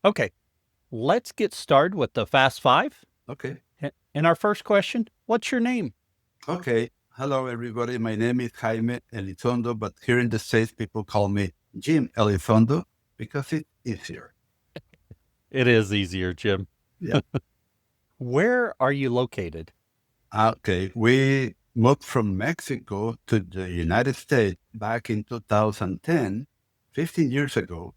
Okay, let's get started with the Fast Five. Okay. And our first question, what's your name? Okay. Hello, everybody. My name is Jaime Elizondo, but here in the States, people call me Jim Elizondo because it's easier. It is easier, Jim. Yeah. Where are you located? Okay. We moved from Mexico to the United States back in 2010, 15 years ago.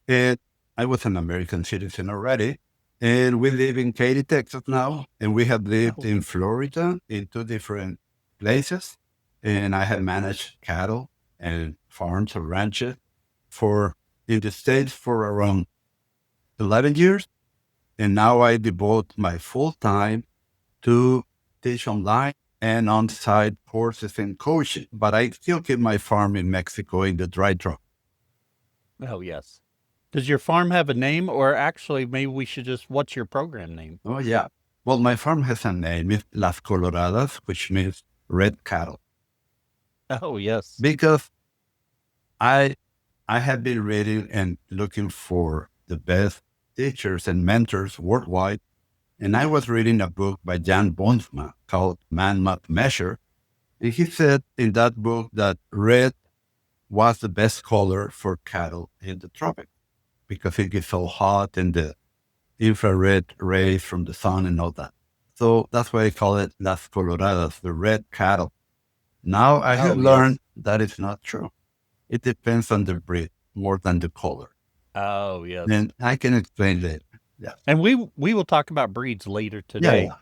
And I was an American citizen already. And we live in Katy, Texas now. And we have lived in Florida in two different places. And I have managed cattle and farms or ranches in the States for around 11 years. And now I devote my full time to teach online and on-site courses and coaching. But I still keep my farm in Mexico in the dry drop. Oh, yes. Does your farm have a name, or actually maybe we should what's your program name? Oh, yeah. Well, my farm has a name. It's Las Coloradas, which means red cattle. Oh, yes. Because I have been reading and looking for the best teachers and mentors worldwide. And I was reading a book by Jan Bonsma called Man Must Measure. And he said in that book that red was the best color for cattle in the tropics because it gets so hot and the infrared rays from the sun and all that. So that's why I call it Las Coloradas, the red cattle. Now I have learned that it's not true. It depends on the breed more than the color. Oh, yes. And I can explain later. Yeah. And we will talk about breeds later today. Yeah.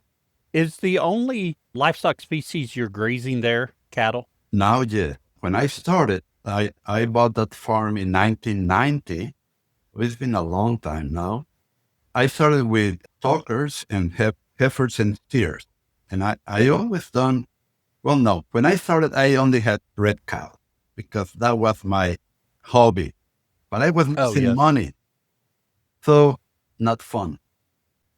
Is the only livestock species you're grazing there cattle? Now, yeah. When I started, I bought that farm in 1990. It's been a long time now. I started with talkers and heifers and steers. And I always done, well, no. When I started, I only had red cow because that was my hobby. But I was missing money. So, not fun.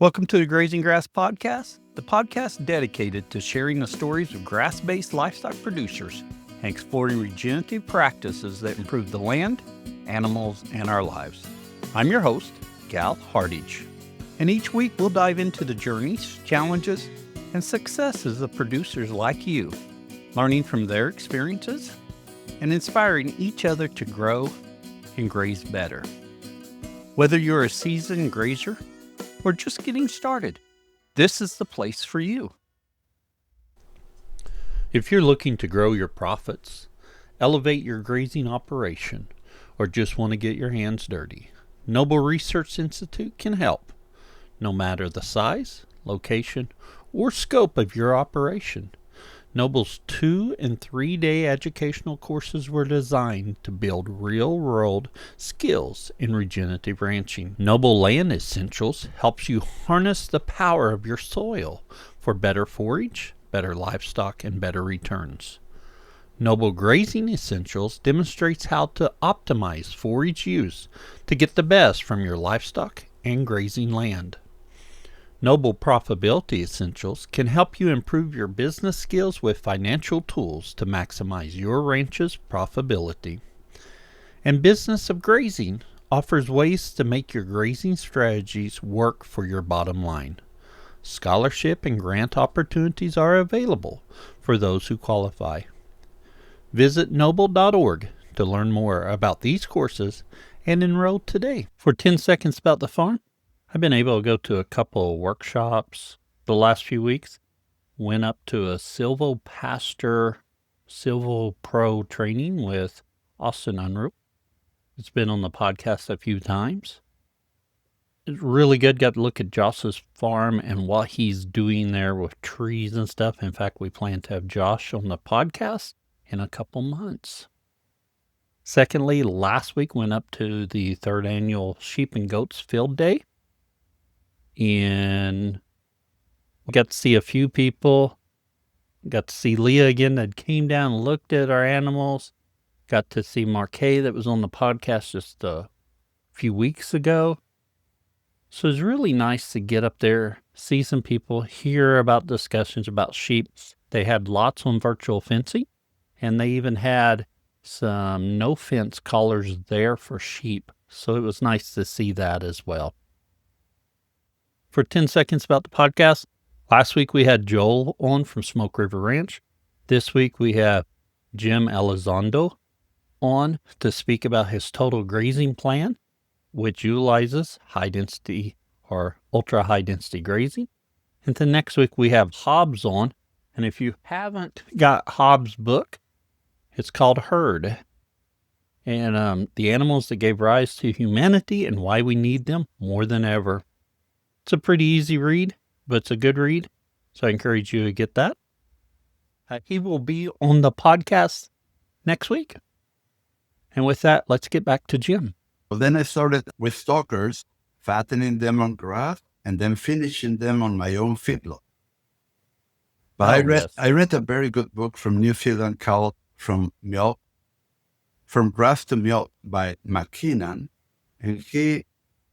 Welcome to the Grazing Grass Podcast, the podcast dedicated to sharing the stories of grass-based livestock producers and exploring regenerative practices that improve the land, animals, and our lives. I'm your host, Gal Hardage, and each week we'll dive into the journeys, challenges, and successes of producers like you, learning from their experiences and inspiring each other to grow and graze better. Whether you're a seasoned grazer or just getting started, this is the place for you. If you're looking to grow your profits, elevate your grazing operation, or just want to get your hands dirty, Noble Research Institute can help. No matter the size, location, or scope of your operation, Noble's 2- and 3-day educational courses were designed to build real-world skills in regenerative ranching. Noble Land Essentials helps you harness the power of your soil for better forage, better livestock, and better returns. Noble Grazing Essentials demonstrates how to optimize forage use to get the best from your livestock and grazing land. Noble Profitability Essentials can help you improve your business skills with financial tools to maximize your ranch's profitability. And Business of Grazing offers ways to make your grazing strategies work for your bottom line. Scholarship and grant opportunities are available for those who qualify. Visit noble.org to learn more about these courses and enroll today. For 10 seconds about the farm, I've been able to go to a couple of workshops the last few weeks. Went up to a Silvopasture Silvo Pro training with Austin Unruh. It's been on the podcast a few times. It's really good. Got to look at Josh's farm and what he's doing there with trees and stuff. In fact, we plan to have Josh on the podcast in a couple months. Secondly, last week went up to the 3rd annual Sheep and Goats Field Day. And we got to see a few people. Got to see Leah again that came down and looked at our animals. Got to see Marquet that was on the podcast just a few weeks ago. So it's really nice to get up there, see some people, hear about discussions about sheep. They had lots on virtual fencing, and they even had some no-fence collars there for sheep So it was nice to see that as well. For 10 seconds about the podcast, last week we had Joel on from Smoke River Ranch. This week we have Jaime Elizondo on to speak about his total grazing plan, which utilizes high density or ultra high density grazing. And then next week we have Hobbs on. And if you haven't got Hobbs' book, it's called Herd. And the animals that gave rise to humanity and why we need them more than ever. It's a pretty easy read, but it's a good read. So I encourage you to get that. He will be on the podcast next week. And with that, let's get back to Jim. Well, then I started with stockers, fattening them on grass, and then finishing them on my own feedlot. But I read a very good book from New Zealand called From Grass to Milk by McKinnon, and he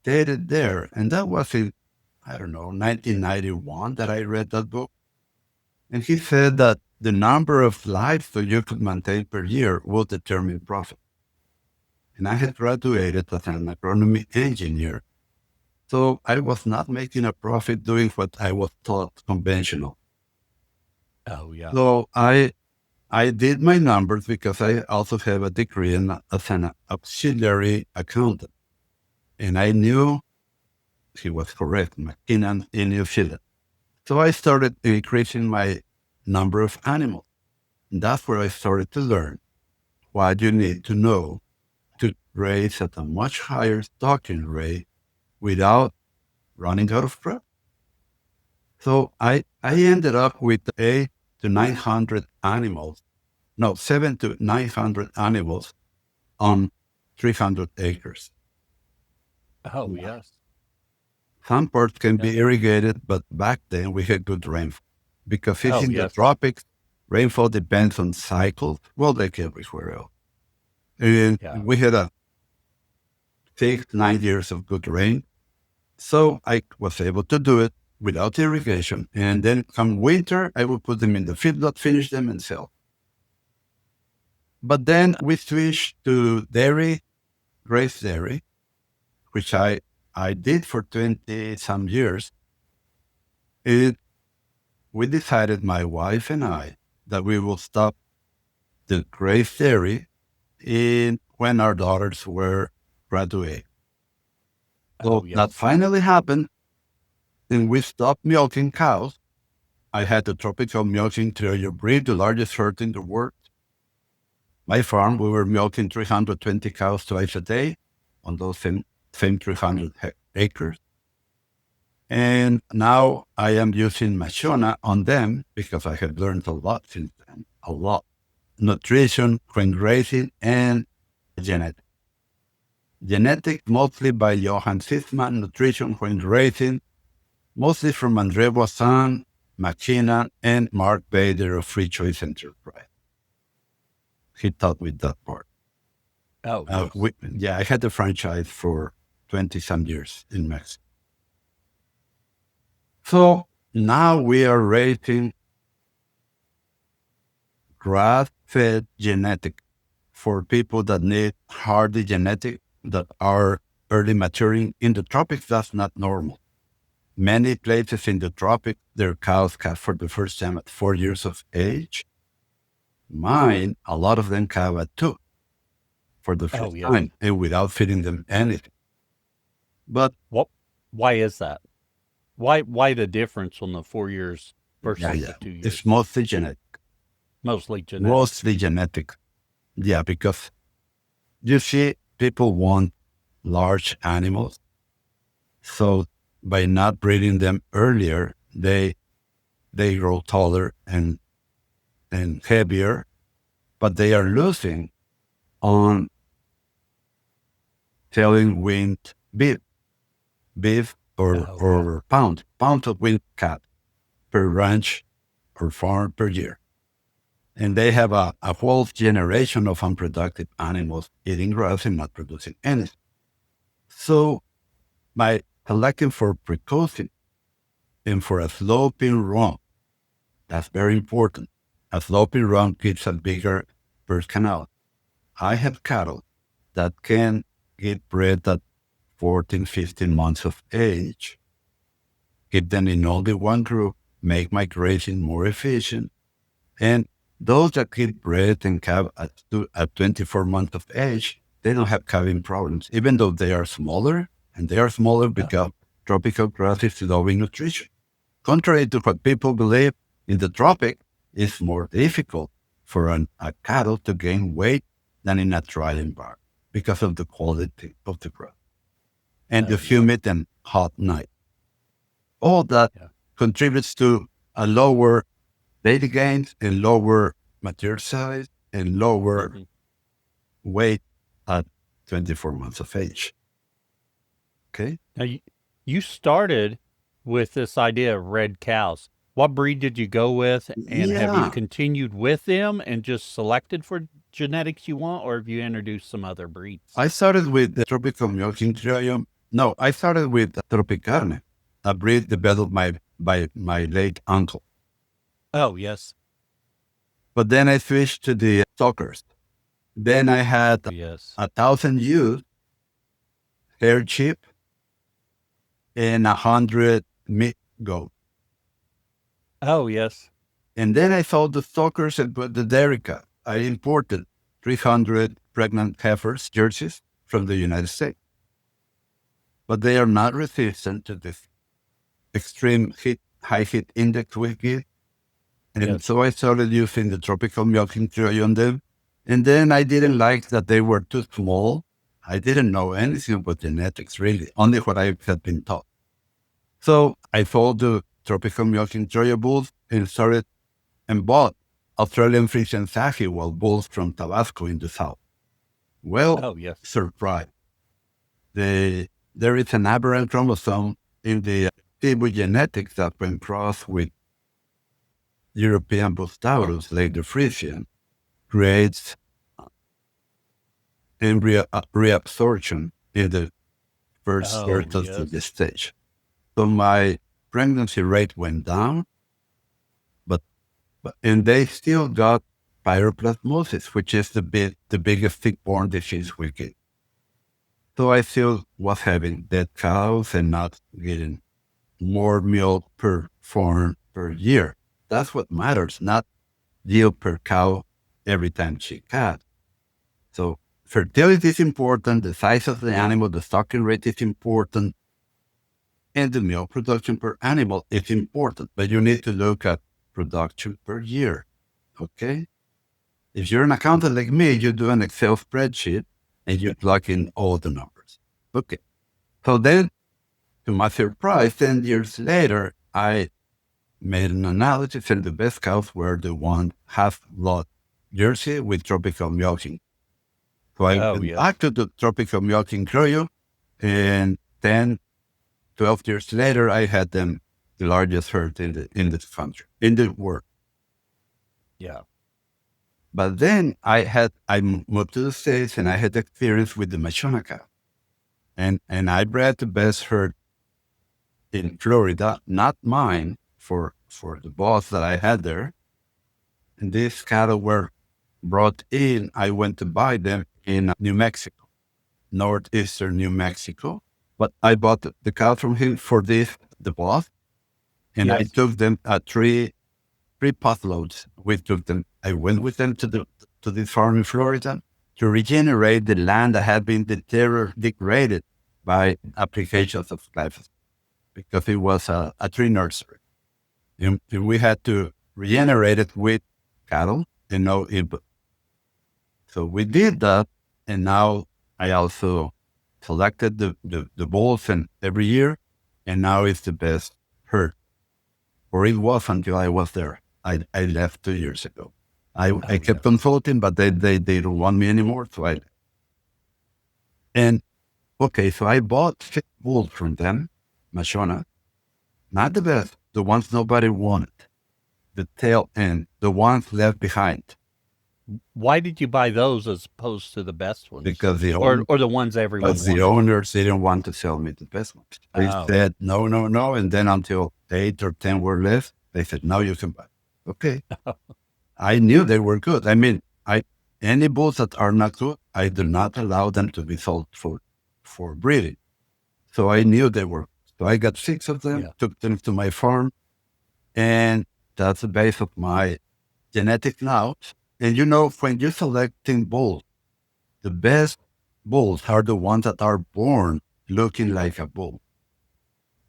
stated there, and that was in, 1991 that I read that book. And he said that the number of livestock you could maintain per year will determine profit. And I had graduated as an agronomy engineer, so I was not making a profit doing what I was taught conventional. Oh, yeah. So I did my numbers because I also have a degree as an auxiliary accountant. And I knew he was correct, McKinnon in New Zealand. So I started increasing my number of animals. And that's where I started to learn what you need to know to raise at a much higher stocking rate without running out of crop. So I ended up with 700 to 900 animals on 300 acres. Oh, yes. Some parts can be irrigated, but back then we had good rainfall. Because it's in the tropics, rainfall depends on cycles, well, like everywhere else. And we had 6-9 years of good rain. So I was able to do it without irrigation. And then come winter, I would put them in the feedlot, finish them, and sell. But then we switched to raised dairy, which I did for 20-some years. We decided, my wife and I, that we will stop the raised dairy when our daughters were graduating. So that finally happened, and we stopped milking cows. I had the tropical milking terrier breed, the largest herd in the world. My farm, we were milking 320 cows twice a day on those same 300 acres. And now I am using Mashona on them because I have learned a lot since then, a lot. Nutrition, grain grazing, and genetic. Genetic mostly by Johan Sisman, nutrition, grain grazing, mostly from Andre Boisson, McKinnon, and Mark Bader of Free Choice Enterprise. He taught me that part. I had the franchise for 20-some years in Mexico. So now we are raising grass-fed genetic for people that need hardy genetic that are early maturing. In the tropics, that's not normal. Many places in the tropics, their cows calve for the first time at 4 years of age. Mine, a lot of them calve at 2 for the first time, and without feeding them anything. But why is that? Why the difference on the 4 years versus the 2 years? It's mostly genetic. Mostly genetic. Mostly genetic. Yeah, because you see, people want large animals. So by not breeding them earlier, they grow taller and heavier, but they are losing on selling weaned beef or pound of weaned cat per ranch or farm per year. And they have a whole generation of unproductive animals eating grass and not producing anything. So by selecting for precocity and for a sloping run, that's very important. A sloping run gives a bigger birth canal. I have cattle that can get bred at 14, 15 months of age, keep them in only one group, make my grazing more efficient. And those that get bred and calve at 24 months of age, they don't have calving problems, even though they are smaller, and they are smaller because tropical grass is low in nutrition. Contrary to what people believe, in the tropic, it's more difficult for a cattle to gain weight than in a dry environment because of the quality of the grass and the humid and hot night. All that contributes to a lower daily gains and lower material size and lower weight at 24 months of age. Okay. Now, you started with this idea of red cows. What breed did you go with? And have you continued with them and just selected for genetics you want, or have you introduced some other breeds? I started with the tropical milking trio. No, I started with Tropicana, a breed developed by my late uncle. Oh, yes. But then I switched to the Stockers. Then I had 1,000 ewes, hair chip, and 100 meat goat. Oh, yes. And then I sold the Stockers and put the dairy cow. I imported 300 pregnant heifers, jerseys, from the United States. But they are not resistant to this extreme high heat index we get. And so I started using the tropical milking trio on them. And then I didn't like that they were too small. I didn't know anything about genetics, really, only what I had been taught. So I sold the tropical milking trio bulls and bought Australian Friesian Sahiwal bulls from Tabasco in the south. Well, surprise. There is an aberrant chromosome in the Tibu genetics that when crossed with European Bos taurus, like the Friesian, creates embryo reabsorption in the first of the stage. So my pregnancy rate went down, and they still got pyroplasmosis, which is the biggest tick-borne disease we get. So I still was having dead cows and not getting more milk per fawn per year. That's what matters, not yield per cow every time she calves. So fertility is important, the size of the animal, the stocking rate is important, and the milk production per animal is important. But you need to look at production per year, okay? If you're an accountant like me, you do an Excel spreadsheet and you plug in all the numbers. Okay. So then, to my surprise, 10 years later, I made an analysis, and the best cows were the one half-blood Jersey with tropical milking. So I went back to the tropical milking trio, and 10, 12 years later, I had them the largest herd in the country, in the world. Yeah. But then I moved to the States, and I had experience with the Machona cow. And I bred the best herd in Florida, not mine, for the boss that I had there. And these cattle were brought in. I went to buy them in New Mexico, northeastern New Mexico. But I bought the cow from him for the boss. And I took them at three potloads. I went with them to this farm in Florida to regenerate the land that had been degraded by applications of glyphosate, because it was a tree nursery. And we had to regenerate it with cattle and no input. So we did that, and now I also selected the bulls and every year, and now it's the best herd. Or it was until I was there. I left 2 years ago. I kept consulting, but they don't want me anymore, so I left. And so I bought 6 bulls from them, Machona. Not the best, the ones nobody wanted. The tail end, the ones left behind. Why did you buy those as opposed to the best ones? Because or the ones everyone wanted? The owners didn't want to sell me the best ones. They said, no. And then until 8 or 10 were left, they said, now you can buy. Okay. I knew they were good. I mean, any bulls that are not good, I do not allow them to be sold for for breeding. So I knew they were. So I got 6 of them, took them to my farm, and that's the base of my genetic now. And when you're selecting bulls, the best bulls are the ones that are born looking like a bull,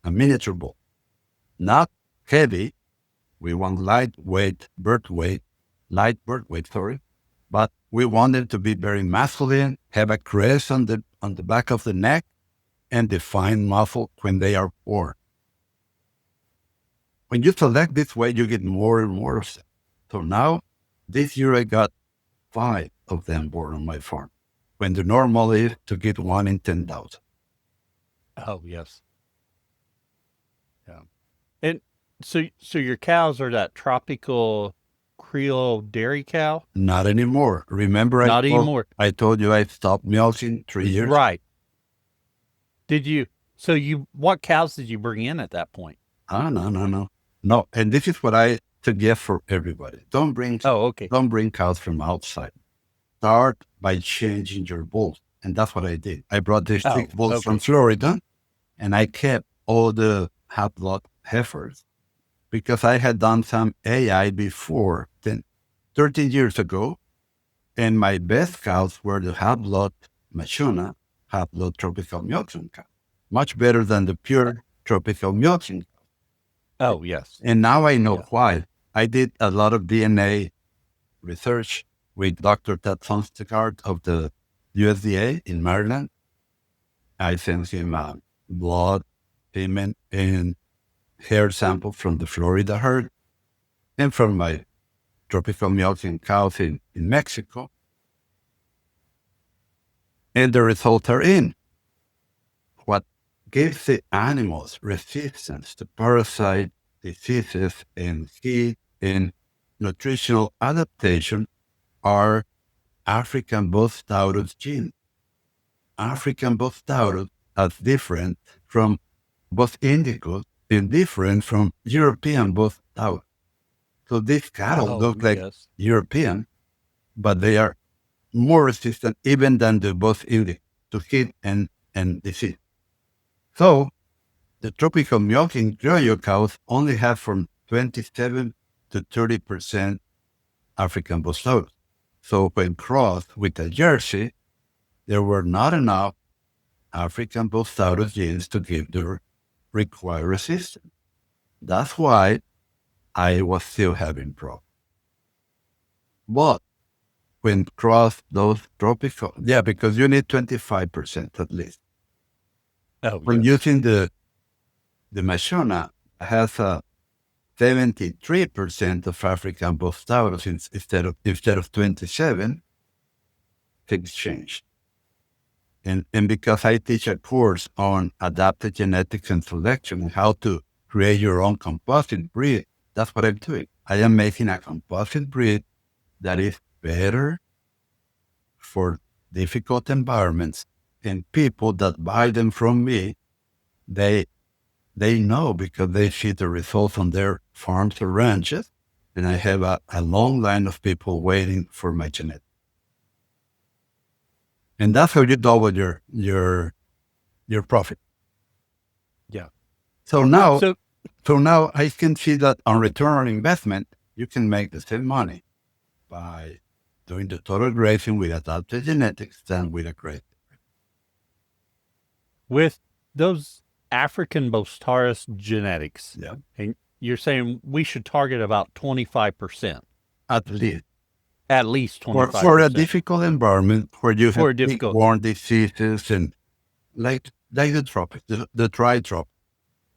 a miniature bull. Not heavy. We want light birth weight, but we want them to be very masculine, have a crest on the back of the neck, and define muscle when they are born. When you select this way, you get more and more of them. So now, this year I got 5 of them born on my farm, when the normal is to get 1 in 10,000. Oh, yes. Yeah. And so your cows are that tropical Creole dairy cow? Not anymore. Remember, I told you I stopped milking 3 years. Right. What cows did you bring in at that point? No. And this is what I suggest for everybody. Don't bring cows from outside. Start by changing your bulls. And that's what I did. I brought these 6 bulls from Florida, and I kept all the half-blood heifers because I had done some AI before 13 years ago, and my best cows were the half-blood Machuna, half-blood tropical milking cow. Much better than the pure tropical milking cow. Oh, yes. And now I know why. I did a lot of DNA research with Dr. Ted Sonstagard of the USDA in Maryland. I sent him blood, semen, and hair sample from the Florida herd and from my tropical milking cows in Mexico. And the results are in. What gives the animals resistance to parasite, diseases, and heat and nutritional adaptation are African Bos taurus genes. African Bos taurus are different from Bos indicus and different from European Bos taurus. So these cattle look like European, but they are more resistant even than the Bos indicus to heat and disease. So the tropical milking criollo cows only have from 27 to 30% African Bos taurus. So when crossed with a Jersey, there were not enough African Bos taurus genes to give the required resistance. That's why I was still having problems. But when crossed those tropical, because you need 25% at least. When using the Machona, has a 73% of African Bos taurus instead of 27, things changed. And because I teach a course on adaptive genetics and selection and how to create your own composite breed, that's what I'm doing. I am making a composite breed that is better for difficult environments, and people that buy them from me, they know because they see the results on their farms or ranches, and I have a long line of people waiting for my genetics. And that's how you double your profit. Yeah. So now I can see that on return on investment, you can make the same money by doing the total grazing with adaptive genetics than with a graze. With those African Bos taurus genetics, and you're saying we should target about 25%. At least. At least 25%. For a difficult environment where you have tick-borne diseases and like the tropics, the dry tropics.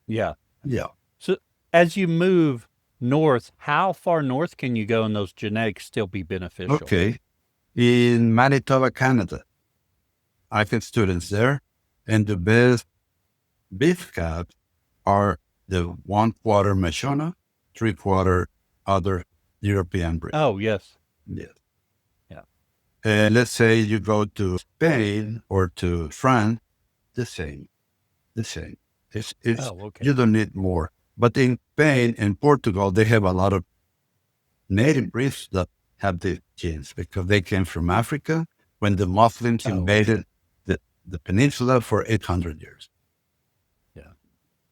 Yeah. Yeah. So as you move north, how far north can you go and those genetics still be beneficial? Okay. In Manitoba, Canada, I have students there, and the best beef calves are the 1/4 Machona, 3/4 other European breed. Oh, yes. Yes. Yeah. And let's say you go to Spain or to France, the same. It's You don't need more. But in Spain and Portugal, they have a lot of native breeds that have the genes because they came from Africa when the Muslims invaded the peninsula for 800 years. Yeah.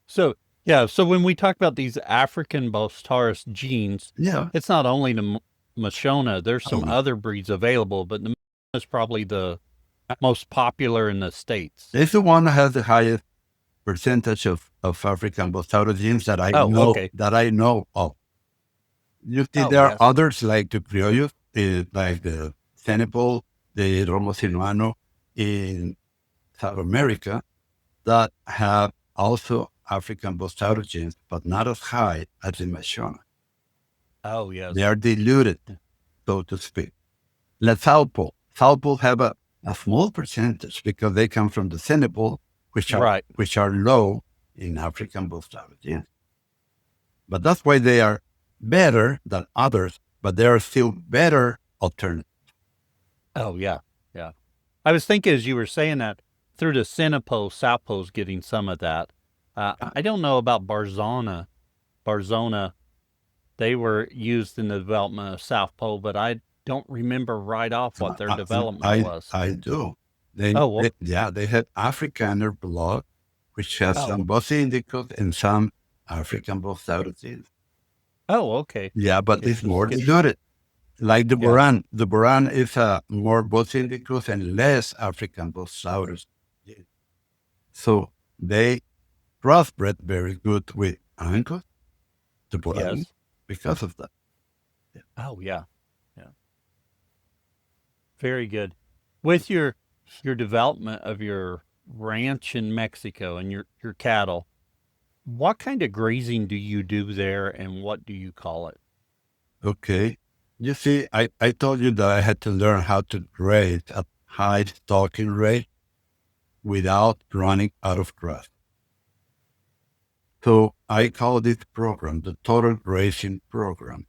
So, yeah. So when we talk about these African Bos taurus genes, Yeah. it's not only the Mashona. There's some Oh, other breeds available, but the Mashona is probably the most popular in the States. it's the one that has the highest percentage of African Bos taurus genes that I Oh, know okay. of. You see, Oh, there are yes. others like the criollos, like the Senegal, the Romo Sinuano in South America that have also African Bos taurus genes, but not as high as the Mashona. Oh, yes. They are diluted, so to speak. Like South Pole have a small percentage because they come from the Senegal, which are low in African Bos taurus genes. But that's why they are better than others, but they are still better alternatives. Oh, yeah. Yeah. I was thinking as you were saying that through the Senepo, South Pole's getting some of that. I don't know about Barzona. They were used in the development of South Pole, but I don't remember right off what their development was. I do. They have Afrikaner blood, which has some Bos indicus and some African Bos taurus genes. Oh, okay. Yeah, but it's more diluted. Like the Boran. The Boran is more Bos indicus and less African Bos taurus. So they crossbred very good with Angus, the Boran, because of that. Yeah. Oh, yeah. Yeah. Very good. With your development of your ranch in Mexico and your cattle, what kind of grazing do you do there and what do you call it? Okay. You see, I told you that I had to learn how to graze at high stalking rate without running out of grass. So I call this program the Total Grazing Program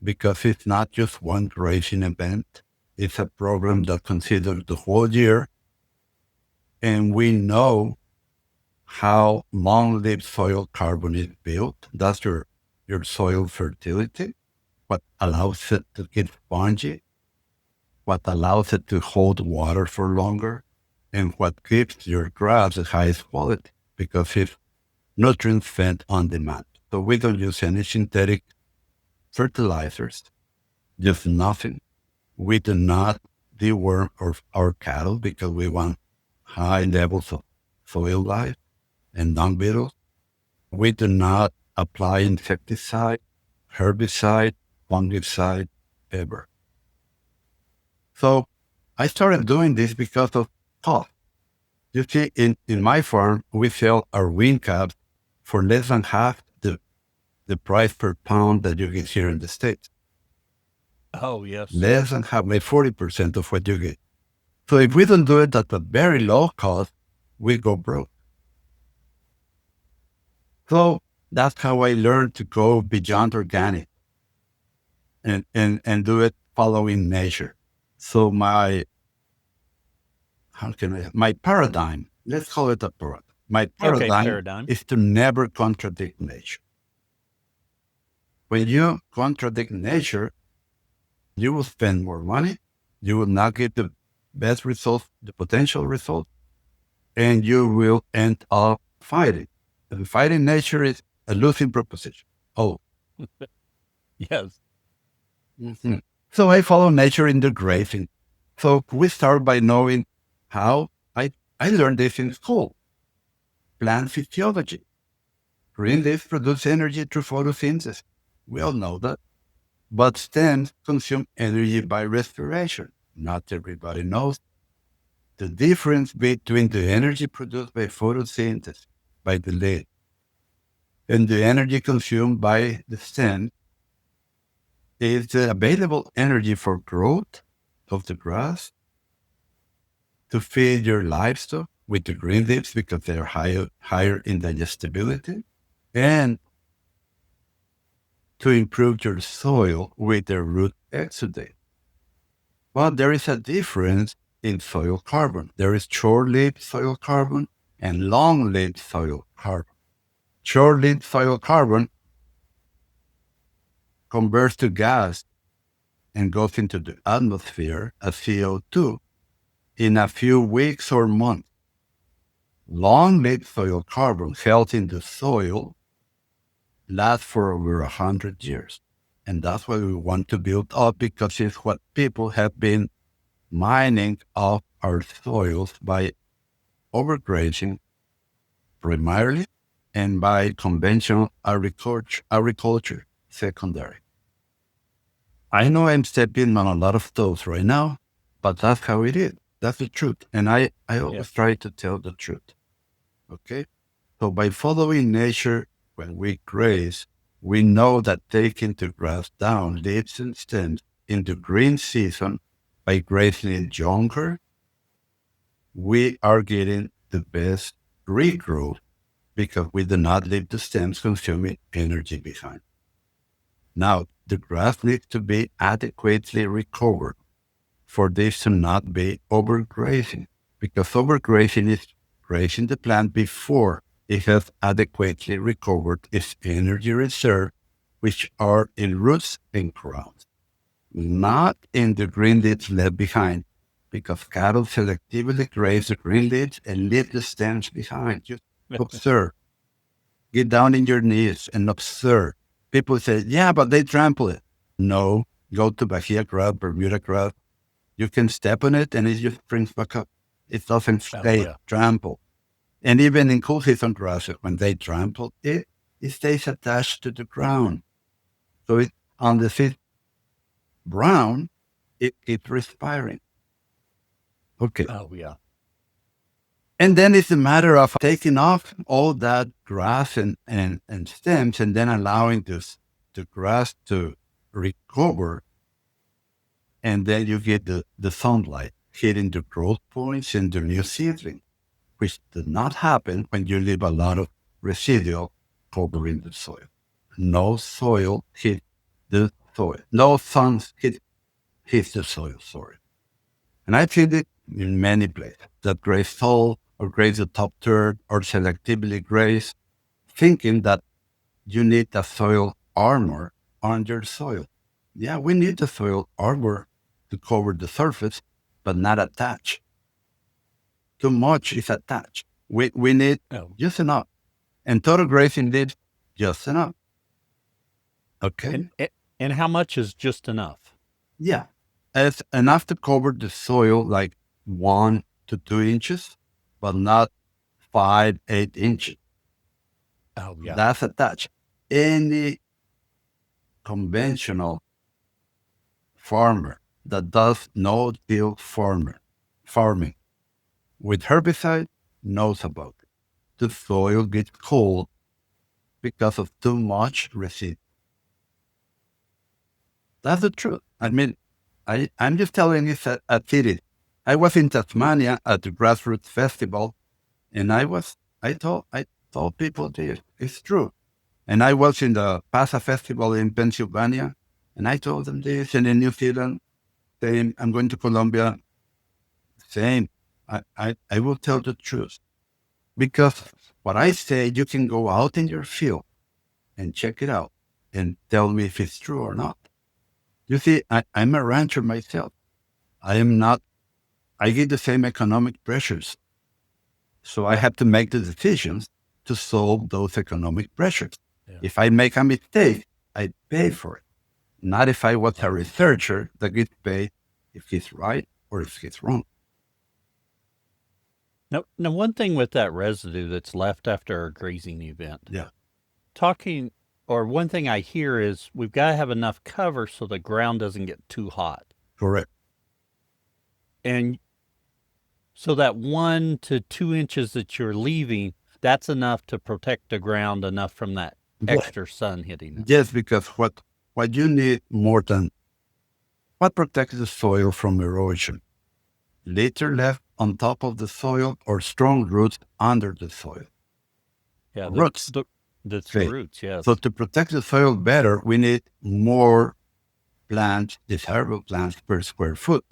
because it's not just one grazing event. It's a program that considers the whole year. And we know how long-lived soil carbon is built. That's your soil fertility, what allows it to get spongy, what allows it to hold water for longer, and what gives your grass the highest quality because it's nutrients fed on demand. So we don't use any synthetic fertilizers, just nothing. We do not deworm our cattle because we want high levels of soil life and dung beetles. We do not apply insecticide, herbicide, fungicide, ever. So I started doing this because of cost. You see, in my farm, we sell our wean calves for less than half the price per pound that you get here in the States. Oh, yes. Less than half, maybe 40% of what you get. So if we don't do it at a very low cost, we go broke. So that's how I learned to go beyond organic and do it following nature. So my paradigm, let's call it a paradigm. My paradigm is to never contradict nature. When you contradict nature, you will spend more money, you will not get the best results, the potential results, and you will end up fighting. And fighting nature is a losing proposition. Oh. Yes. Mm-hmm. So I follow nature in the grazing. So we start by knowing how I learned this in school. Plant physiology. Green leaves produce energy through photosynthesis. We all know that. But stems consume energy by respiration. Not everybody knows the difference between the energy produced by photosynthesis, by the leaf, and the energy consumed by the stem is the available energy for growth of the grass, to feed your livestock with the green leaves because they're higher in digestibility, and to improve your soil with the root exudate. But there is a difference in soil carbon. There is short-lived soil carbon and long-lived soil carbon. Short-lived soil carbon converts to gas and goes into the atmosphere as CO2 in a few weeks or months. Long-lived soil carbon held in the soil lasts for over 100 years. And that's what we want to build up, because it's what people have been mining off our soils by overgrazing primarily and by conventional agriculture secondary. I know I'm stepping on a lot of toes right now, but that's how it is. That's the truth. And I always try to tell the truth. Okay? So by following nature, when we graze, we know that taking the grass down, leaves and stems in the green season by grazing it younger, we are getting the best regrowth because we do not leave the stems consuming energy behind. Now, the grass needs to be adequately recovered for this to not be overgrazing, because overgrazing is grazing the plant before it has adequately recovered its energy reserve, which are in roots and crowns, not in the green leaves left behind, because cattle selectively graze the green leaves and leave the stems behind. Just observe. Get down in your knees and observe. People say, yeah, but they trample it. No, go to Bahia grass, Bermuda grass. You can step on it and it just springs back up. It doesn't stay trampled. And even in cool season grasses, when they trample it, it stays attached to the ground. So it, on the seed brown, it keeps respiring. Okay. Oh, yeah. And then it's a matter of taking off all that grass and stems, and then allowing the grass to recover. And then you get the sunlight hitting the growth points in the new seedling, which does not happen when you leave a lot of residual covering the soil. No soil hit the soil. No sun hits the soil, sorry. And I've seen it in many places that graze soil or graze the top third or selectively graze, thinking that you need a soil armor on your soil. Yeah, we need the soil armor to cover the surface, but not attach. Too much is attached. We need just enough. And total grazing did just enough. Okay. And how much is just enough? Yeah. It's enough to cover the soil like 1 to 2 inches, but not 5, 8 inches. Oh, yeah. That's attached. Any conventional farmer that does no-till farming with herbicide knows about it. The soil gets cold because of too much residue. That's the truth. I mean, I'm just telling you that I did it. I was in Tasmania at the Grassroots Festival, and I told people this. It's true. And I was in the PASA Festival in Pennsylvania, and I told them this. And in New Zealand, same. I'm going to Colombia, same. I will tell the truth. Because what I say, you can go out in your field and check it out and tell me if it's true or not. You see, I'm a rancher myself. I get the same economic pressures. So I have to make the decisions to solve those economic pressures. Yeah. If I make a mistake, I pay for it. Not if I was a researcher that gets paid if he's right or if he's wrong. Now, one thing with that residue that's left after a grazing event. Yeah. One thing I hear is we've got to have enough cover so the ground doesn't get too hot. Correct. And so that 1 to 2 inches that you're leaving, that's enough to protect the ground enough from that extra sun hitting it. Yes, because what you need more than what protects the soil from erosion? Litter left on top of the soil or strong roots under the soil? Yeah, roots. That's the roots, yes. So to protect the soil better, we need more plants, desirable plants per square foot,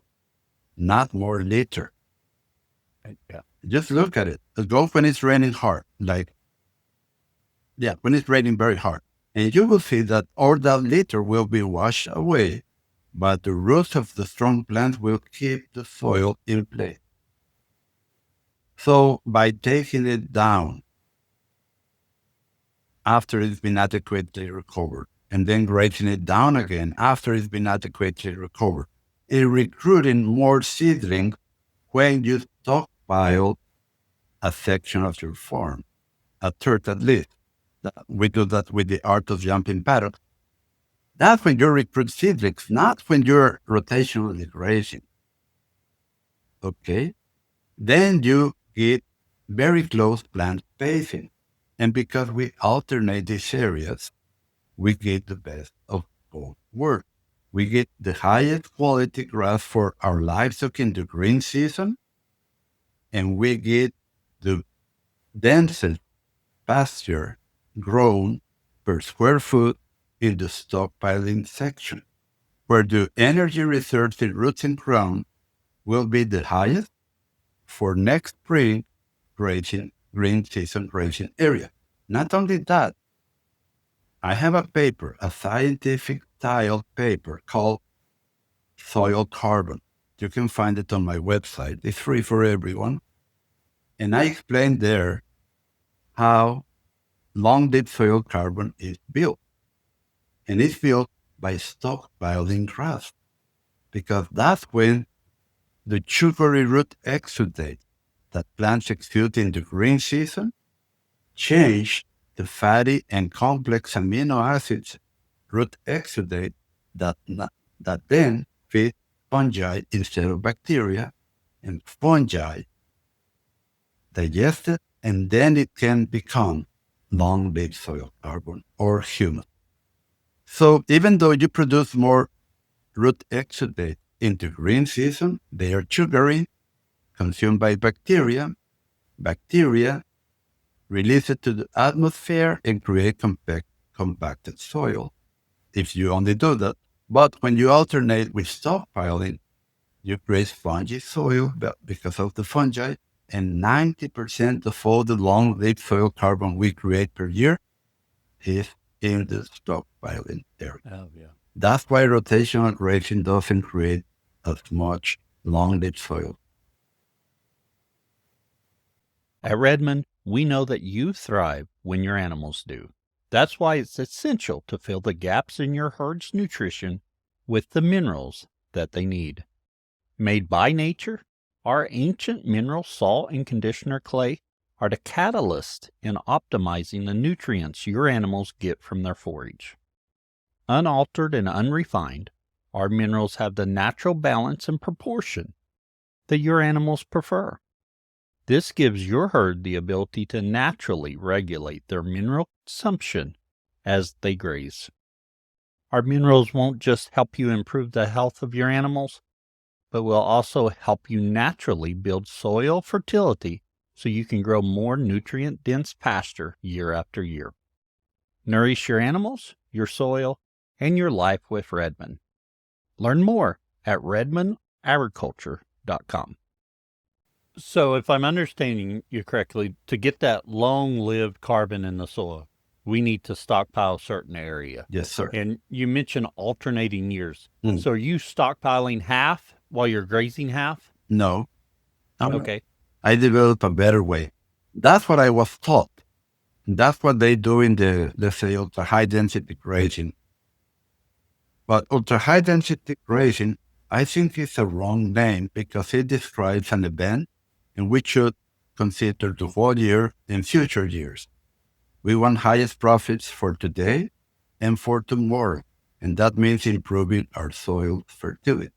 not more litter. Yeah. Just look at it. Go when it's raining hard, when it's raining very hard. And you will see that all that litter will be washed away, but the roots of the strong plants will keep the soil in place. So by taking it down after it's been adequately recovered, and then grazing it down again after it's been adequately recovered, and recruiting more seedlings when you stockpile a section of your farm, a third at least. We do that with the art of jumping paddocks. That's when you recruit seedlings, not when you're rotationally grazing. Okay? Then you get very close plant spacing. And because we alternate these areas, we get the best of both worlds. We get the highest quality grass for our livestock in the green season, and we get the densest pasture grown per square foot in the stockpiling section, where the energy reserves in roots and crown will be the highest for next spring grazing, green season grazing area. Not only that, I have a paper, a scientific style paper called Soil Carbon. You can find it on my website. It's free for everyone. And I explain there how long deep soil carbon is built. And it's built by stockpiling grass, because that's when the sugary root exudate that plants exude in the green season change the fatty and complex amino acids root exudate that then feed fungi instead of bacteria, and fungi digest it, and then it can become long-lived soil carbon or humus. So even though you produce more root exudate in the green season, they are sugary, consumed by bacteria. Bacteria release it to the atmosphere and create compacted soil if you only do that. But when you alternate with stockpiling, you create spongy soil because of the fungi, and 90% of all the long-lived soil carbon we create per year is in the stockpiling area. Oh, yeah. That's why rotational grazing doesn't create as much long-lived soil. At Redmond, we know that you thrive when your animals do. That's why it's essential to fill the gaps in your herd's nutrition with the minerals that they need. Made by nature, our ancient mineral salt and conditioner clay are the catalyst in optimizing the nutrients your animals get from their forage. Unaltered and unrefined, our minerals have the natural balance and proportion that your animals prefer. This gives your herd the ability to naturally regulate their mineral consumption as they graze. Our minerals won't just help you improve the health of your animals, but will also help you naturally build soil fertility so you can grow more nutrient-dense pasture year after year. Nourish your animals, your soil, and your life with Redmond. Learn more at redmondagriculture.com. So if I'm understanding you correctly, to get that long-lived carbon in the soil, we need to stockpile a certain area. Yes, sir. And you mentioned alternating years. Mm. So are you stockpiling half while you're grazing half? No. Okay. I developed a better way. That's what I was taught. That's what they do in the, let's say, ultra-high density grazing. But ultra-high density grazing, I think it's a wrong name because it describes an event and we should consider the whole year and future years. We want highest profits for today and for tomorrow, and that means improving our soil fertility.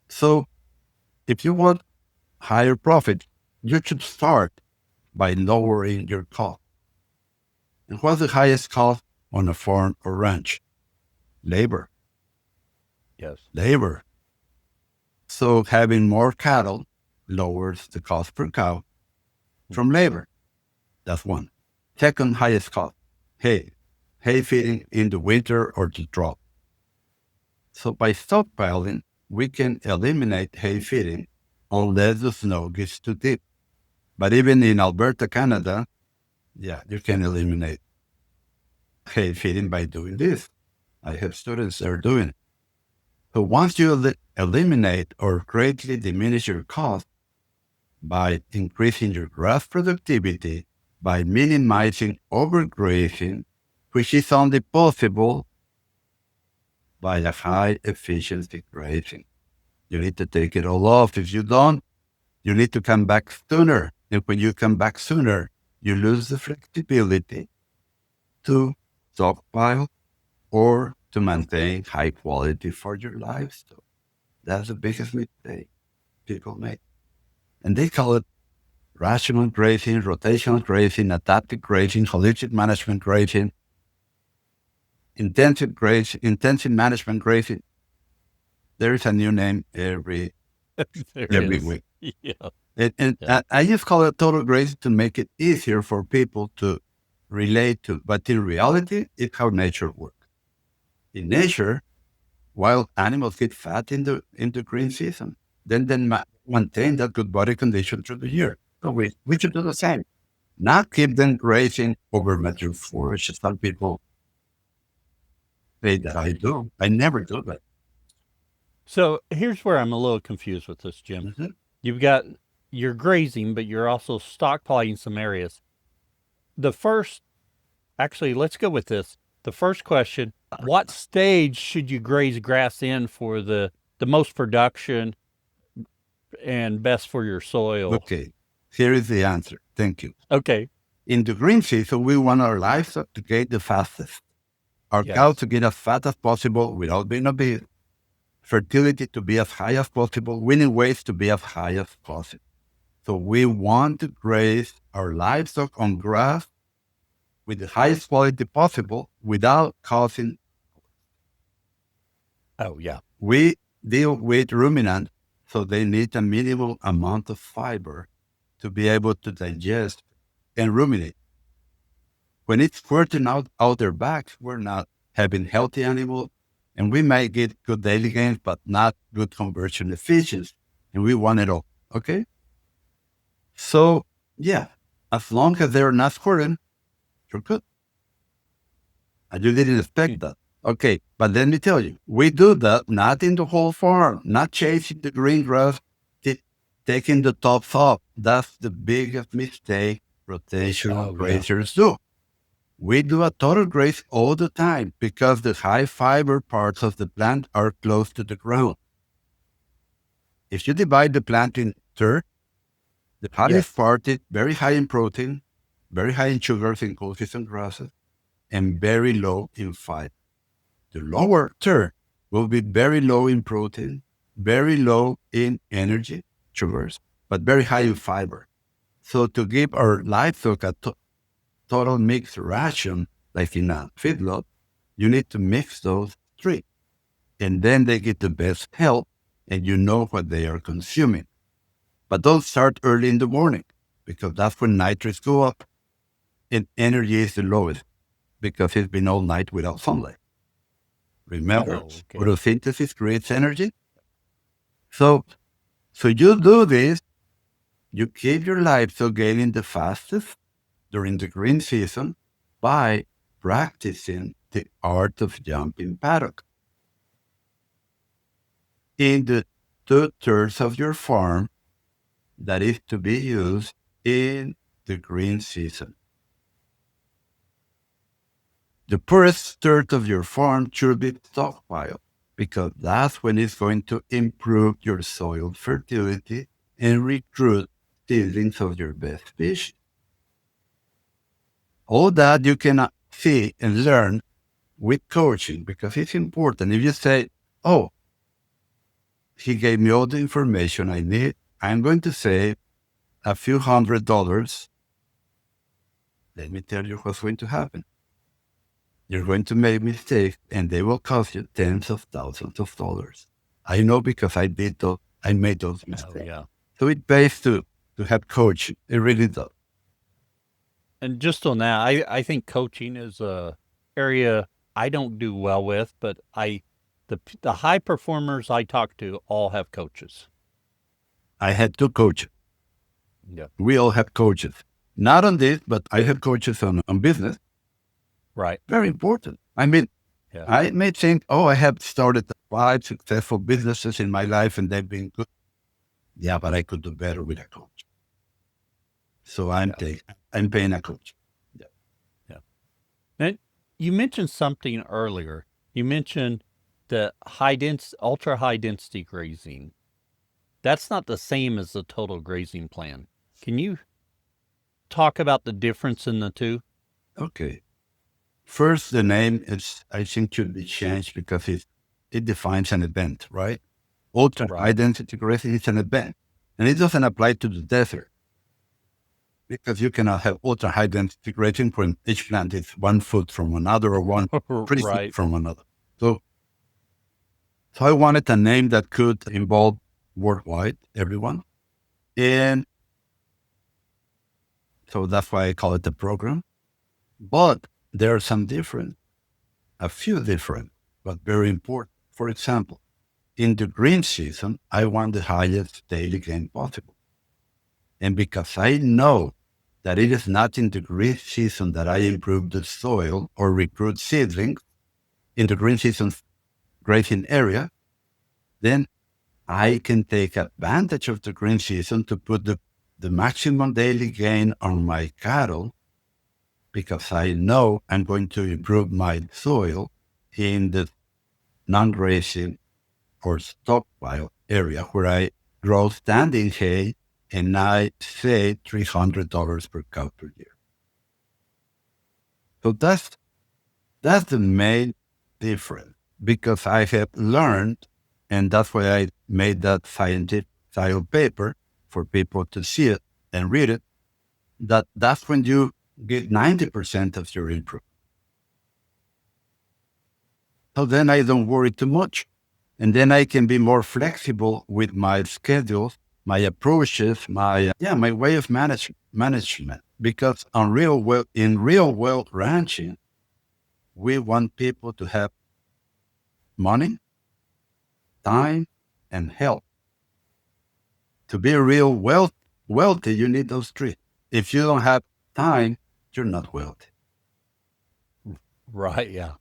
So if you want higher profit, you should start by lowering your cost. And what's the highest cost on a farm or ranch? Labor. Yes. Labor. So having more cattle lowers the cost per cow from labor. That's one. Second highest cost, hay. Hay feeding in the winter or the drought. So by stockpiling, we can eliminate hay feeding unless the snow gets too deep. But even in Alberta, Canada, you can eliminate hay feeding by doing this. I have students that are doing it. So once you eliminate or greatly diminish your cost, by increasing your grass productivity, by minimizing overgrazing, which is only possible by a high efficiency grazing. You need to take it all off. If you don't, you need to come back sooner. And when you come back sooner, you lose the flexibility to stockpile or to maintain high quality for your livestock. That's the biggest mistake people make. And they call it rational grazing, rotational grazing, adaptive grazing, holistic management grazing, intensive grazing, intensive management grazing. There is a new name every week. Yeah. And I just call it total grazing to make it easier for people to relate to. But in reality, it's how nature works. In nature, wild animals get fat in the green season, then maintain that good body condition through the year. So we should do the same. Not keep them grazing over mature forage. Some people say that I do. I never do that. So here's where I'm a little confused with this, Jim. Mm-hmm. You're grazing, but you're also stockpiling some areas. Let's go with this. The first question, what stage should you graze grass in for the most production and best for your soil? Okay, here is the answer. Thank you. Okay. In the green season, we want our livestock to get the fastest. Our cows to get as fat as possible without being obese. Fertility to be as high as possible. Weaning weights to be as high as possible. So we want to graze our livestock on grass with the highest quality possible without causing. Oh, yeah. We deal with ruminants, so they need a minimal amount of fiber to be able to digest and ruminate. When it's squirting out their backs, we're not having healthy animals, and we might get good daily gains, but not good conversion efficiency. And we want it all. Okay? So, yeah, as long as they're not squirting, you're good. And you didn't expect that. Okay, but let me tell you, we do that not in the whole farm, not chasing the green grass, taking the tops off. That's the biggest mistake rotational grazers do. We do a total graze all the time because the high fiber parts of the plant are close to the ground. If you divide the plant in third, the highest part is very high in protein, very high in sugars in cold season grasses, and very low in fiber. The lower third will be very low in protein, very low in energy, sugars, but very high in fiber. So to give our livestock a total mixed ration, like in a feedlot, you need to mix those three. And then they get the best health, and you know what they are consuming. But don't start early in the morning, because that's when nitrates go up, and energy is the lowest, because it's been all night without sunlight. Remember, photosynthesis creates energy. So you do this, you keep your livestock gaining the fastest during the green season by practicing the art of jumping paddock. In the 2/3 of your farm that is to be used in the green season. The poorest third of your farm should be stockpiled, because that's when it's going to improve your soil fertility and recruit seedlings of your best species. All that you can see and learn with coaching, because it's important. If you say, oh, he gave me all the information I need, I'm going to save a few $100. Let me tell you what's going to happen. You're going to make mistakes, and they will cost you tens of thousands of dollars. I know, because I made those mistakes. Oh, yeah. So it pays to have coaching. It really does. And just on that, I think coaching is a area I don't do well with, but the high performers I talk to all have coaches. I had 2 coaches. Yeah. We all have coaches. Not on this, but I have coaches on business. Right. Very important. I mean, I may think, I have started 5 successful businesses in my life and they've been good. Yeah, but I could do better with a coach. So Yeah. I'm paying a coach. Yeah. Yeah. And you mentioned something earlier. You mentioned the ultra high density grazing. That's not the same as the total grazing plan. Can you talk about the difference in the two? Okay. First, the name is, I think, should be changed because it defines an event, right? Ultra high Right. density grazing is an event, and it doesn't apply to the desert because you cannot have ultra high density grazing when each plant is 1 foot from another or 3 feet Right. from another. So, so I wanted a name that could involve worldwide everyone, and so that's why I call it the program. But there are some different, a few different, but very important. For example, in the green season, I want the highest daily gain possible. And because I know that it is not in the green season that I improve the soil or recruit seedlings in the green season grazing area, then I can take advantage of the green season to put the maximum daily gain on my cattle because I know I'm going to improve my soil in the non-grazing or stockpile area where I grow standing hay and I say $300 per cow per year. So that's the main difference because I have learned, and that's why I made that scientific style paper for people to see it and read it, that's when you get 90% of your improvement. So then I don't worry too much. And then I can be more flexible with my schedules, my approaches, my way of management. Because in real world ranching, we want people to have money, time, and health. To be wealthy, you need those three. If you don't have time, you're not wealthy. Right. Yeah.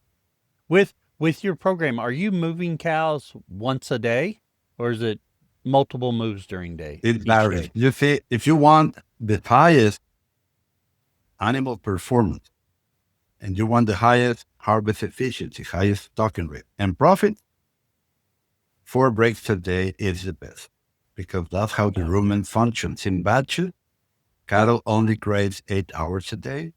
With your program, are you moving cows once a day, or is it multiple moves during It each varies. day? You see, if you want the highest animal performance and you want the highest harvest efficiency, highest stocking rate, and profit, 4 breaks a day is the best because that's how the Yeah. rumen functions. In batches, cattle only graze 8 hours a day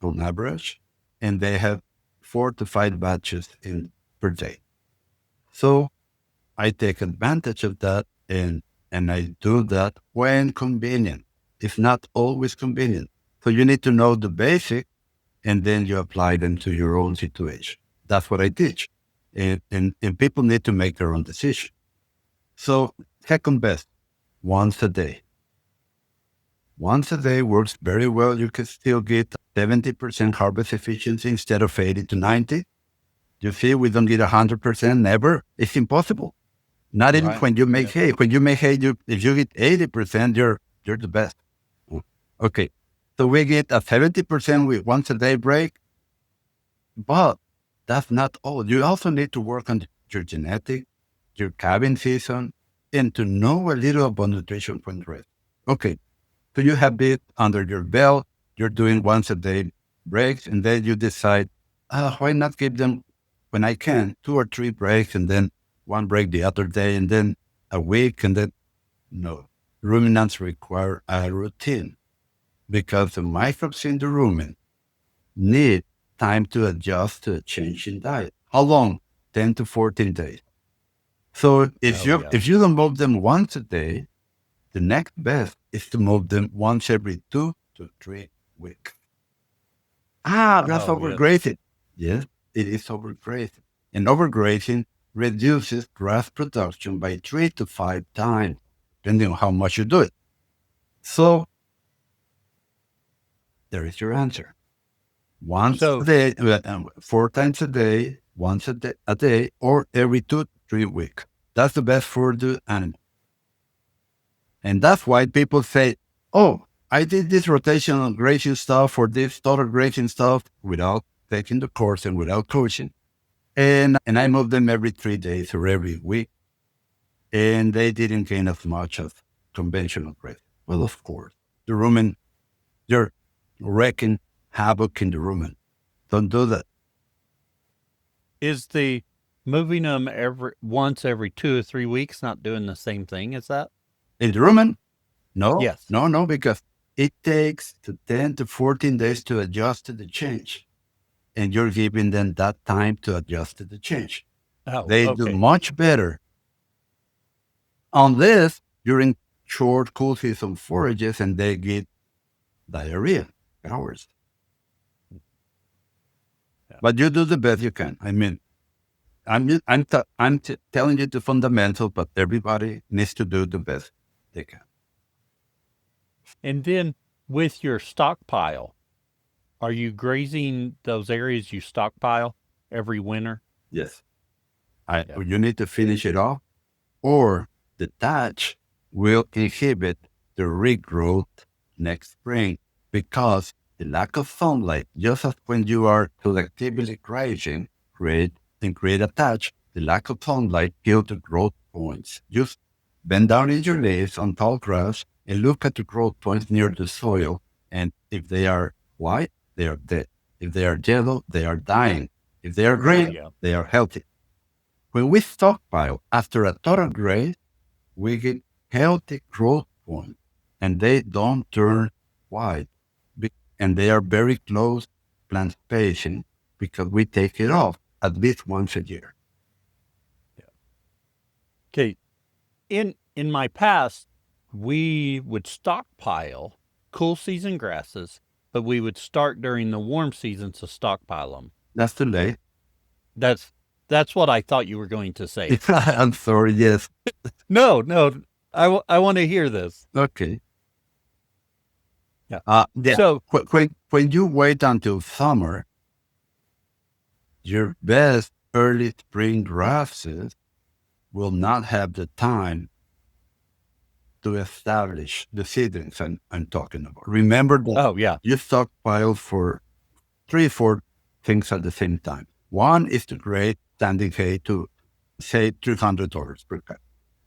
on average, and they have 4 to 5 batches per day. So I take advantage of that and I do that when convenient. It's not always convenient. So you need to know the basic and then you apply them to your own situation. That's what I teach. And people need to make their own decision. So second best, once a day. Once a day works very well. You can still get 70% harvest efficiency instead of 80 to 90. You see, we don't get 100%, never. It's impossible. Not even Right. when you make Yeah. hay. When you make hay, if you get 80%, you're the best. Okay. So we get a 70% with once a day break, but that's not all. You also need to work on your genetic, your calving season, and to know a little about nutrition when rest. Okay. So you have it under your belt. You're doing once a day breaks, and then you decide, why not give them when I can 2 or 3 breaks, and then one break the other day, and then a week, and then no. Ruminants require a routine because the microbes in the rumen need time to adjust to a change in diet. How long? 10 to 14 days. So if Oh you yeah. if you don't move them once a day, the next best is to move them once every 2 to 3 weeks. That's Oh yeah. overgrazing. Yes, it is overgrazing. And overgrazing reduces grass production by 3 to 5 times, depending on how much you do it. So there is your answer. Once a So day, 4 times a day, once a day, or every 2 to 3 weeks. That's the best for the animal. And that's why people say, oh, I did this rotational grazing stuff or this total grazing stuff without taking the course and without coaching. And I moved them every 3 days or every week. And they didn't gain as much as conventional grazing. Well, of course, the rumen You're wreaking havoc in the rumen. Don't do that. Is the moving them every 2 or 3 weeks not doing the same thing? Is that? In the rumen, Yes. no, because it takes 10 to 14 days to adjust to the change. And you're giving them that time to adjust to the change. Oh, They do okay. much better on this during short, cool season forages, and they get diarrhea, hours. Yeah. But you do the best you can. I mean, I'm telling you the fundamentals, but everybody needs to do the best they can. And then with your stockpile, are you grazing those areas you stockpile every winter? Yes. Yeah. You need to finish it off, or the thatch will inhibit the regrowth next spring because the lack of sunlight, just as when you are selectively grazing, create a thatch, the lack of sunlight kills the growth points. Just bend down in your leaves on tall grass and look at the growth points near the soil. And if they are white, they are dead. If they are yellow, they are dying. If they are green, Yeah. they are healthy. When we stockpile after a total graze, we get healthy growth points, and they don't turn white, and they are very close plant spacing because we take it off at least once a year. Yeah. Okay. In my past, we would stockpile cool season grasses, but we would start during the warm season to stockpile them. That's too late. That's what I thought you were going to say. I'm sorry. Yes. No, I want to hear this. Okay. Yeah. Yeah. So, When you wait until summer, your best early spring grasses will not have the time to establish the seedlings I'm talking about. Remember that oh yeah, you stockpile for 3 or 4 things at the same time. One is to grade standing hay to, say, $300 per cut.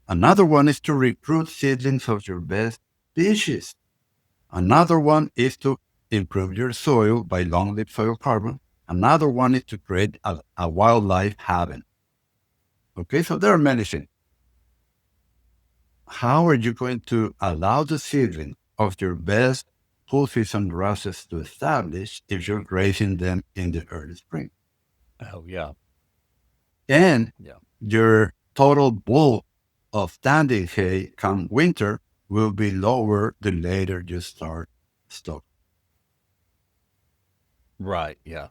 Another one is to recruit seedlings of your best species. Another one is to improve your soil by long-lived soil carbon. Another one is to create a wildlife haven. Okay, so there are many things. How are you going to allow the seedling of your best full season grasses to establish if you're grazing them in the early spring? oh yeah, And yeah. your total bulk of standing hay come winter will be lower the later you start stock. Right, yeah.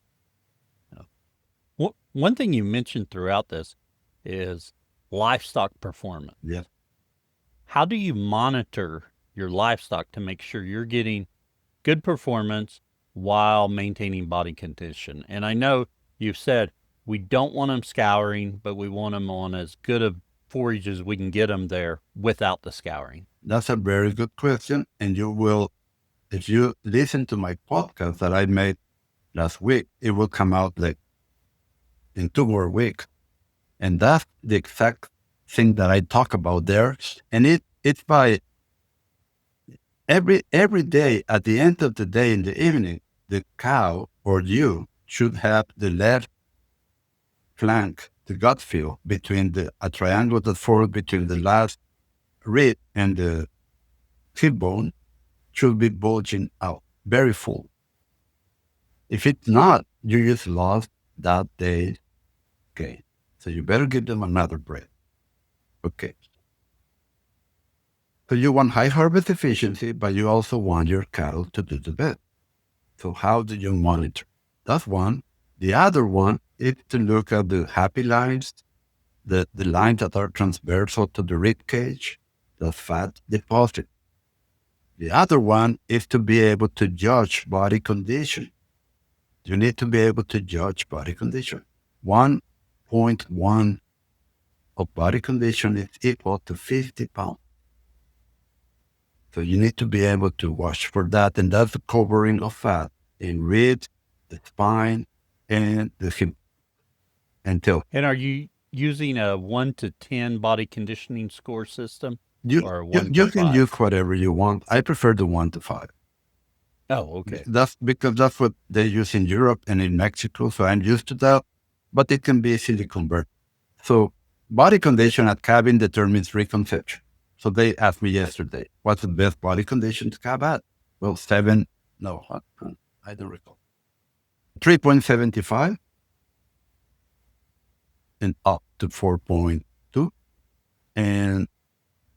One thing you mentioned throughout this is livestock performance. Yes. How do you monitor your livestock to make sure you're getting good performance while maintaining body condition? And I know you've said we don't want them scouring, but we want them on as good a forage as we can get them there without the scouring. That's a very good question. And you will, if you listen to my podcast that I made last week, it will come out like in 2 more weeks. And that's the exact thing that I talk about there. And it's by every day at the end of the day in the evening, the cow or you should have the left flank, the gut feel between a triangle that forms between the last rib and the hip bone should be bulging out, very full. If it's not, you just lost that day. Okay. So you better give them another breath. Okay. So you want high harvest efficiency, but you also want your cattle to do the best. So how do you monitor? That's one. The other one is to look at the happy lines, the lines that are transversal to the rib cage, the fat deposit. The other one is to be able to judge body condition. You need to be able to judge body condition. 1.1 of body condition is equal to 50 pounds. So you need to be able to watch for that. And that's the covering of fat in ribs, the spine, and the hip. And are you using a 1 to 10 body conditioning score system You or a 1 to you can 5? use whatever you want. I prefer the 1 to 5. Oh, okay. That's because that's what they use in Europe and in Mexico. So I'm used to that, but it can be easily converted. So body condition at calving determines reconception. So they asked me yesterday, what's the best body condition to calve at? Well, I don't recall. 3.75 and up to 4.2. And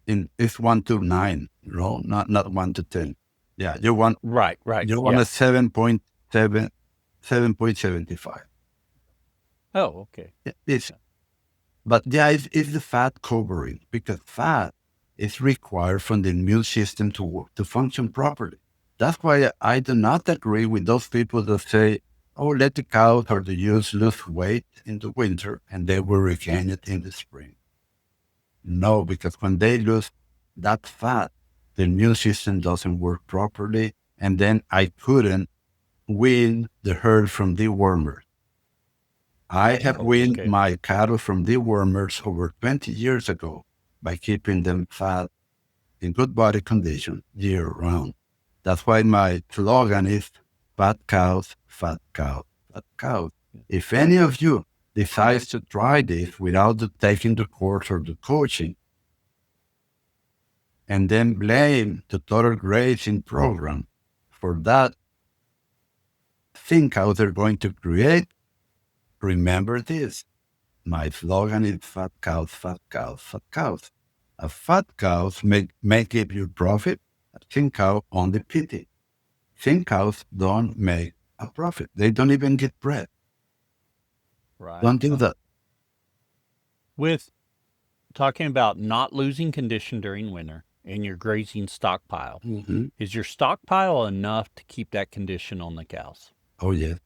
it's 1 to 9, not 1 to 10. Yeah, you want Right. a 7.75. Oh, okay. But it's the fat covering, because fat is required from the immune system to work, to function properly. That's why I do not agree with those people that say, oh, let the cows or the ewes lose weight in the winter and they will regain it in the spring. No, because when they lose that fat, the immune system doesn't work properly. And then I couldn't wean the herd from dewormers. I have weaned my cattle from dewormers over 20 years ago by keeping them fat in good body condition year round. That's why my slogan is fat cows, fat cows, fat cows. If any of you decides to try this without taking the course or the coaching, and then blame the Total Grazing Program for that thing cows they're going to create, remember this. My slogan is fat cows, fat cows, fat cows. A fat cows may give you profit. A thin cow only pity. Thin cows don't make a profit. They don't even get bread. Right. Don't do that. With talking about not losing condition during winter and your grazing stockpile, is your stockpile enough to keep that condition on the cows? Oh, yes.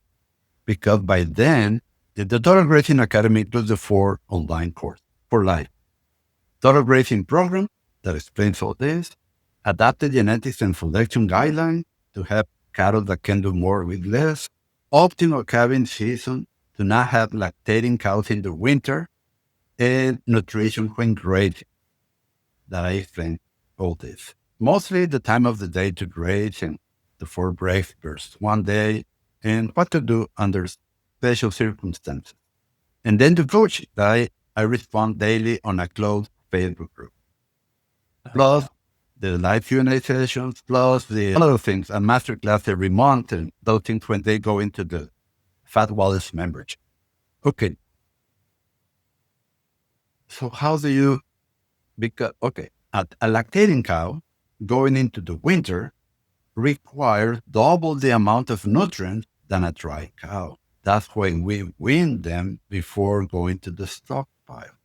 Because by then, the Total Grazing Academy includes the 4 online course for life. Total Grazing Program that explains all this, adapted genetics and selection guidelines to help cattle that can do more with less, optimal calving season to not have lactating cows in the winter, and nutrition when grazing. That I explain all this. Mostly the time of the day to graze and the 4 breaks versus 1 day, and what to do under special circumstances. And then the coaching that I respond daily on a closed Facebook group. Plus the live Q&A sessions, plus the other things, a masterclass every month, and those things when they go into the Fat Wallace membership. Okay. So how do you, because, a lactating cow going into the winter requires double the amount of nutrients than a dry cow. That's why we wean them before going to the stockpile.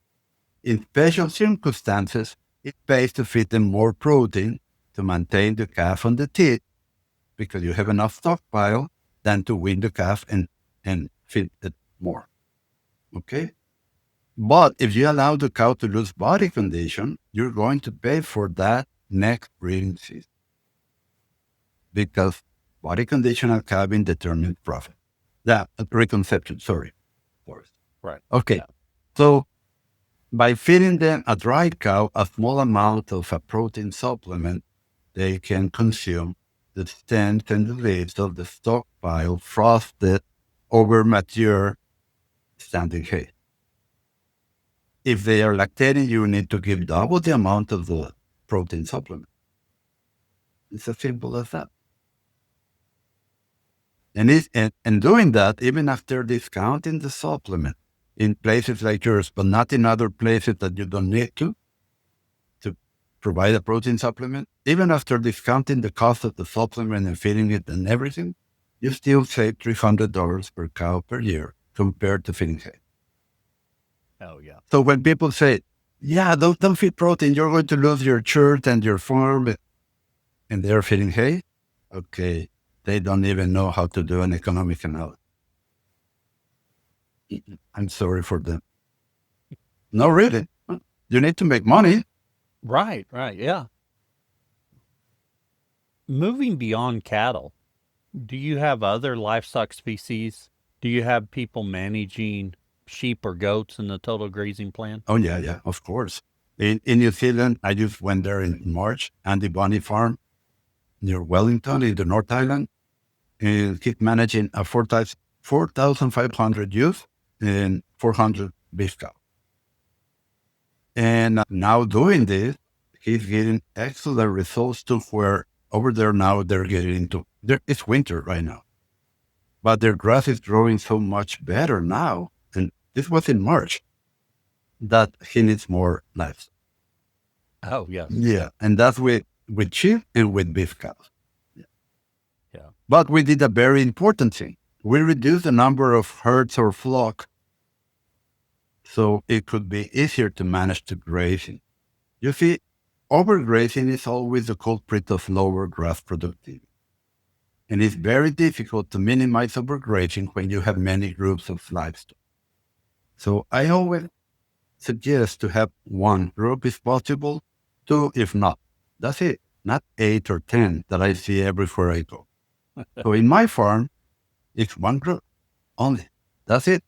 In special circumstances, it pays to feed them more protein to maintain the calf on the teat because you have enough stockpile than to wean the calf and feed it more. Okay? But if you allow the cow to lose body condition, you're going to pay for that next breeding season. Because body condition at calving determines profit. Reconception, sorry. Right. Okay. Yeah. So by feeding them a dry cow a small amount of a protein supplement, they can consume the stems and the leaves of the stockpile frosted over mature standing hay. If they are lactating, you need to give double the amount of the protein supplement. It's as simple as that. And doing that, even after discounting the supplement in places like yours, but not in other places that you don't need to provide a protein supplement, even after discounting the cost of the supplement and feeding it and everything, you still save $300 per cow per year compared to feeding hay. Oh, yeah. So when people say, yeah, don't feed protein, you're going to lose your church and your farm, and they're feeding hay, okay, they don't even know how to do an economic analysis. I'm sorry for them. No, really. You need to make money. Right, yeah. Moving beyond cattle, do you have other livestock species? Do you have people managing sheep or goats in the total grazing plan? Oh, yeah, of course. In New Zealand, I just went there in March, Andy Bunny Farm. near Wellington in the North Island, and he's managing a 4,500 youth and 400 beef cows. And now doing this, he's getting excellent results to where over there now they're getting into, it's winter right now, but their grass is growing so much better now. And this was in March that he needs more livestock. Oh, yes. Yeah. And that's with sheep and with beef cows. Yeah. But we did a very important thing. We reduced the number of herds or flock so it could be easier to manage the grazing. You see, overgrazing is always the culprit of lower grass productivity. And it's very difficult to minimize overgrazing when you have many groups of livestock. So I always suggest to have one group if possible, two if not. That's it, not 8 or 10 that I see everywhere I go. So in my farm, it's one group only. That's it.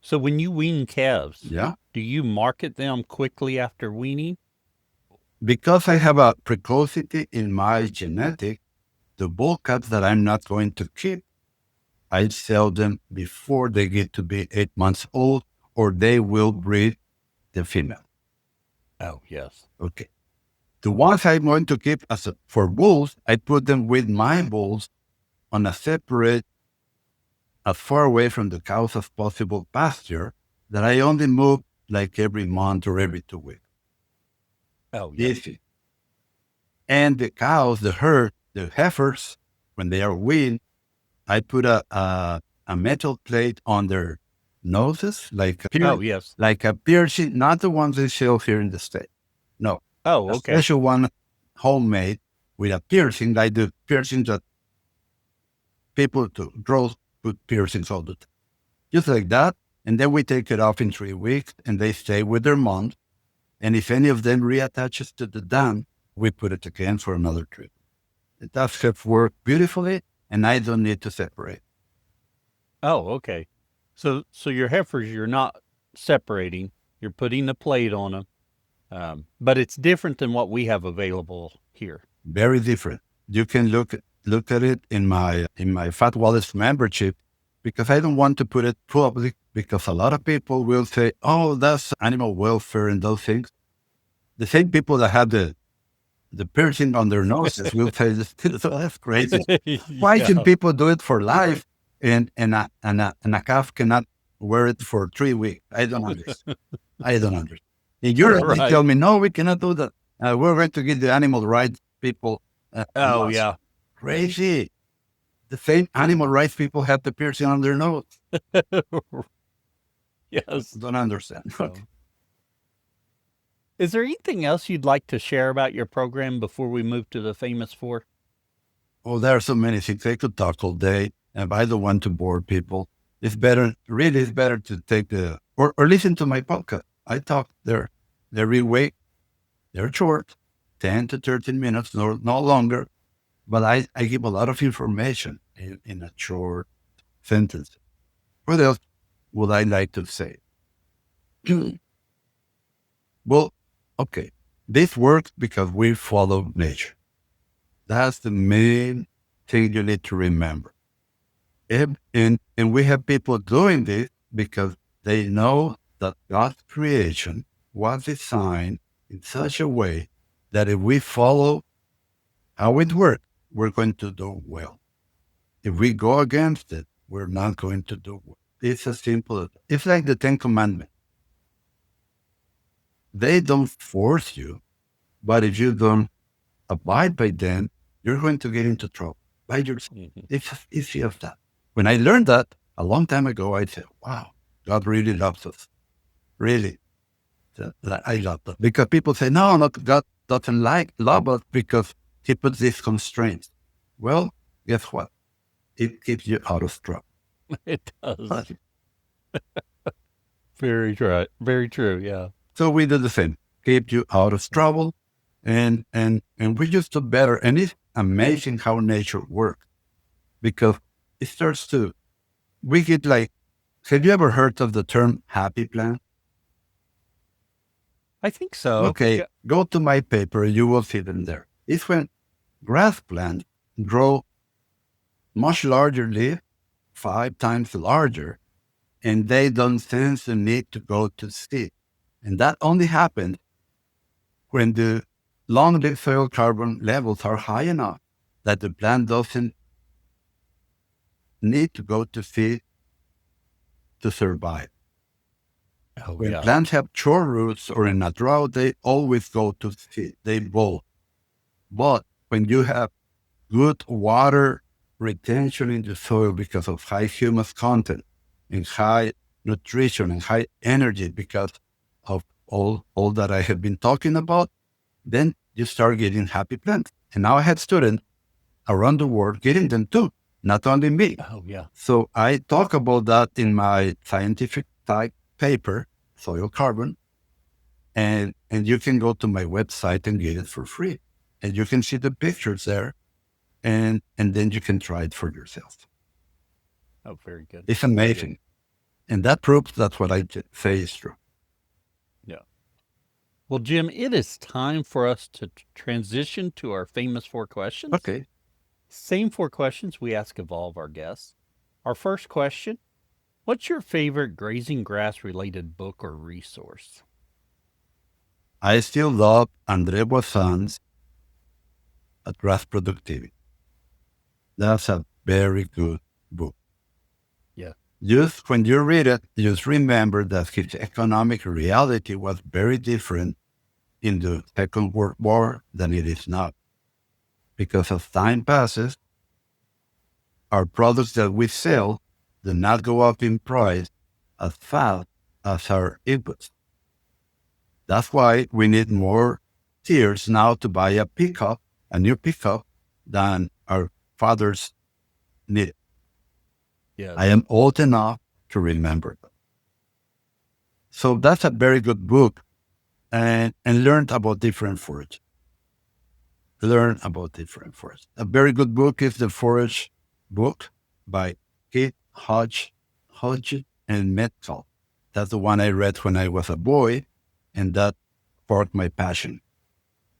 So when you wean calves, Yeah. do you market them quickly after weaning? Because I have a precocity in my genetic, the bull calves that I'm not going to keep, I sell them before they get to be 8 months old, or they will breed the female. Oh, yes. Okay. The ones I'm going to keep for bulls, I put them with my bulls on a separate, as far away from the cows as possible pasture that I only move like every month or every 2 weeks. Oh, yes. Easy. And the cows, the herd, the heifers, when they are weaned, I put a metal plate on their noses, like yes. like a piercing, not the ones they sell here in the States. No. Oh, A okay. special one, homemade, with a piercing, like the piercings that people to girls put piercings all the time. Just like that. And then we take it off in 3 weeks and they stay with their mom. And if any of them reattaches to the dam, we put it again for another trip. It does have worked beautifully and I don't need to separate. Oh, okay. So your heifers, you're not separating. You're putting the plate on them. But it's different than what we have available here. Very different. You can look at it in my Fat Wallets membership, because I don't want to put it public, because a lot of people will say, oh, that's animal welfare and those things. The same people that have the piercing on their noses will say, that's crazy. Why Yeah. should people do it for life and a calf cannot wear it for 3 weeks? I don't understand. I don't understand. In Europe, they Right. tell me, no, we cannot do that. We're going to give the animal rights people. Oh, loss. yeah. Crazy. The same animal rights people have the piercing on their nose. Yes. Don't understand. So, is there anything else you'd like to share about your program before we move to the famous four? Oh, there are so many things. I could talk all day, and I don't want to bore people. It's better to take or listen to my podcast. I talk there every week. They're short, 10 to 13 minutes, no longer. But I give a lot of information in a short sentence. What else would I like to say? Well, okay. This works because we follow nature. That's the main thing you need to remember. And we have people doing this because they know that God's creation was designed in such a way that if we follow how it works, we're going to do well. If we go against it, we're not going to do well. It's as simple as it's like the 10 Commandments. They don't force you, but if you don't abide by them, you're going to get into trouble by yourself. Mhm. It's as easy as that. When I learned that a long time ago, I said, wow, God really loves us. Really. I love that. Because people say, no, God doesn't love us because he puts these constraints. Well, guess what? It keeps you out of trouble. It does. Very true. Very true. Yeah. So we do the same. Keep you out of trouble, and we just do better. And it's amazing how nature works, because it starts to. We get like. Have you ever heard of the term happy plant? I think so. Okay, go to my paper. You will see them there. is when grass plants grow much larger leaf, 5 times larger, and they don't sense the need to go to seed. And that only happens when the long leaf soil carbon levels are high enough that the plant doesn't need to go to seed to survive. When plants have short roots or in a drought, they always go to seed. They bolt. But when you have good water retention in the soil because of high humus content and high nutrition and high energy because of all that I have been talking about, then you start getting happy plants. And now I have students around the world getting them too, not only me. So I talk about that in my scientific type paper, Soil Carbon, and you can go to my website and get it for free. And you can see the pictures there, and then you can try it for yourself. Oh, very good. It's amazing. And that proves that what I say is true. Yeah. Well, Jim, it is time for us to transition to our famous 4 questions. Okay. Same 4 questions we ask of all of our guests. Our first question, what's your favorite grazing grass related book or resource? I still love André Boissan's Grass Productivity. That's a very good book. Yeah. Just when you read it, just remember that his economic reality was very different in the Second World War than it is now. Because as time passes, our products that we sell do not go up in price as fast as our inputs. That's why we need more tears now to buy a new pickup, than our fathers needed. Yeah. I am old enough to remember that. So that's a very good book, and learned about different forages. A very good book is the Forage book by Keith Hodge and Metcalf. That's the one I read when I was a boy, and that sparked my passion.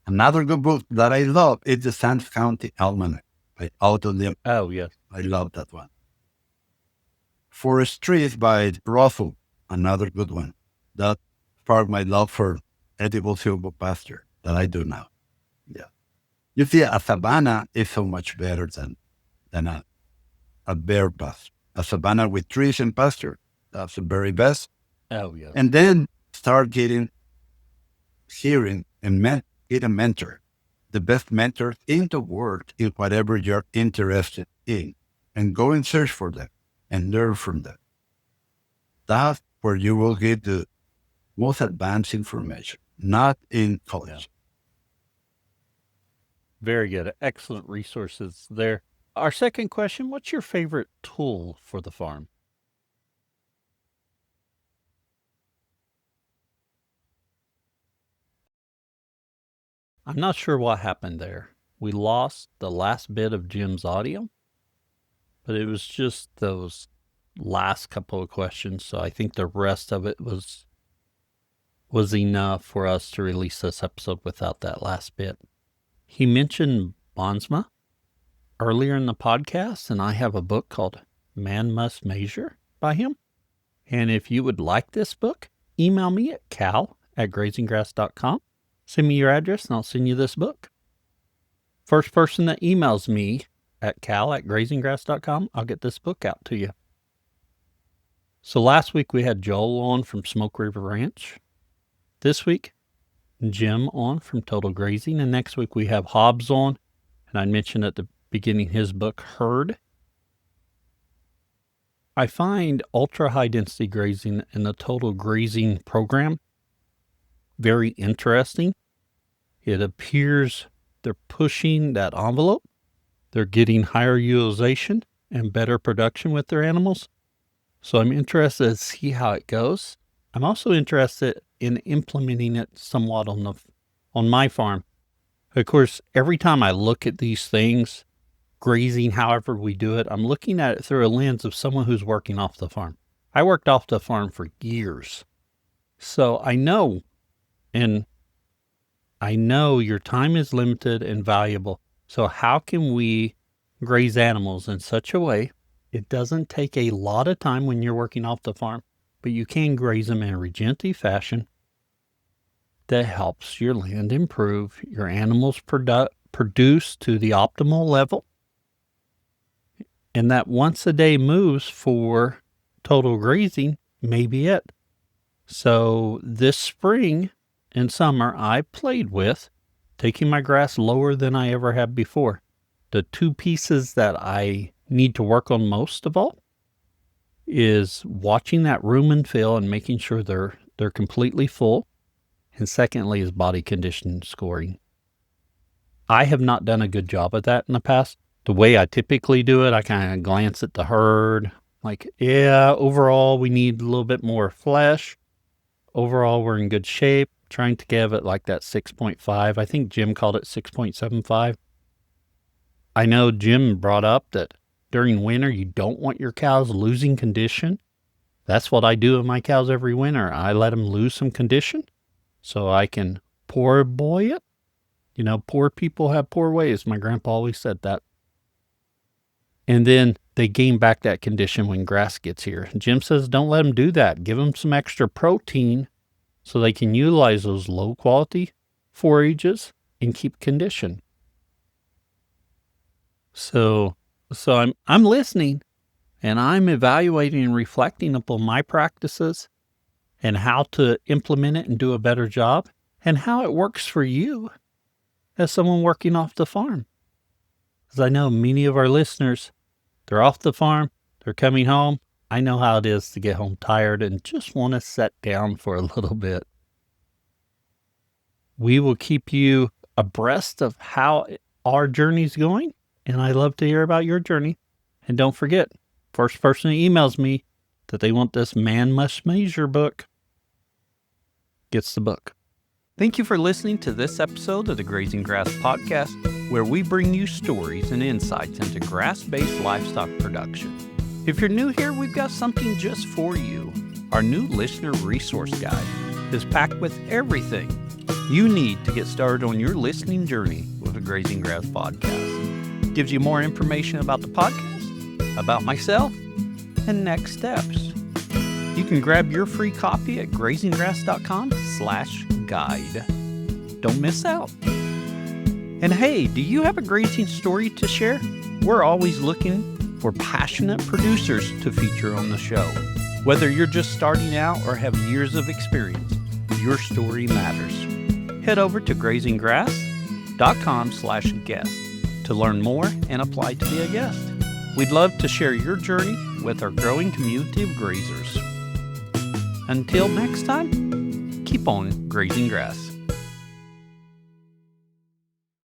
Another good book that I love is the Sands County Almanac by Otto Lim. Oh, yes. I love that one. Forest Trees by Russell, another good one. That sparked my love for edible silvopasture that I do now. Yeah. You see, a savanna is so much better than a bare pasture. A savanna with trees and pasture, that's the very best. Oh, yeah. And then start hearing and get a mentor, the best mentor in the world in whatever you're interested in, and go and search for them and learn from them. That's where you will get the most advanced information, not in college. Yeah. Very good. Excellent resources there. Our second question, what's your favorite tool for the farm? I'm not sure what happened there. We lost the last bit of Jim's audio, but it was just those last couple of questions. So I think the rest of it was enough for us to release this episode without that last bit. He mentioned Bonsma earlier in the podcast, and I have a book called Man Must Measure by him. And if you would like this book, email me at cal@grazinggrass.com. Send me your address and I'll send you this book. First person that emails me at cal@grazinggrass.com, I'll get this book out to you. So last week we had Joel on from Smoke River Ranch. This week, Jim on from Total Grazing. And next week we have Hobbs on. And I mentioned at the beginning his book, Herd. I find ultra high density grazing and the Total Grazing Program very interesting. It appears they're pushing that envelope. They're getting higher utilization and better production with their animals. So I'm interested to see how it goes. I'm also interested in implementing it somewhat on my farm. Of course, every time I look at these things, grazing, however we do it, I'm looking at it through a lens of someone who's working off the farm. I worked off the farm for years. So I know, and I know your time is limited and valuable. So how can we graze animals in such a way it doesn't take a lot of time when you're working off the farm, but you can graze them in a regenerative fashion that helps your land improve, your animals produce to the optimal level, and that once a day moves for total grazing may be it. So this spring and summer, I played with taking my grass lower than I ever have before. The two pieces that I need to work on most of all is watching that room and fill and making sure they're completely full. And secondly is body condition scoring. I have not done a good job of that in the past. The way I typically do it, I kind of glance at the herd. Like, yeah, overall we need a little bit more flesh. Overall we're in good shape. Trying to give it like that 6.5. I think Jim called it 6.75. I know Jim brought up that during winter you don't want your cows losing condition. That's what I do with my cows every winter. I let them lose some condition so I can poor boy it. You know, poor people have poor ways. My grandpa always said that. And then they gain back that condition when grass gets here. Jim says don't let them do that. Give them some extra protein so they can utilize those low-quality forages and keep condition. So I'm listening, and I'm evaluating and reflecting upon my practices and how to implement it and do a better job, and how it works for you as someone working off the farm. Because I know many of our listeners, they're off the farm, they're coming home. I know how it is to get home tired and just want to sit down for a little bit. We will keep you abreast of how our journey's going, and I love to hear about your journey. And don't forget, first person who emails me that they want this Man Must Measure book gets the book. Thank you for listening to this episode of the Grazing Grass Podcast, where we bring you stories and insights into grass-based livestock production. If you're new here, we've got something just for you. Our new listener resource guide is packed with everything you need to get started on your listening journey with the Grazing Grass Podcast. It gives you more information about the podcast, about myself, and next steps. You can grab your free copy at grazinggrass.com/guide. Don't miss out. And hey, do you have a grazing story to share? We're always looking for passionate producers to feature on the show. Whether you're just starting out or have years of experience, your story matters. Head over to grazinggrass.com/guest to learn more and apply to be a guest. We'd love to share your journey with our growing community of grazers. Until next time, keep on grazing grass.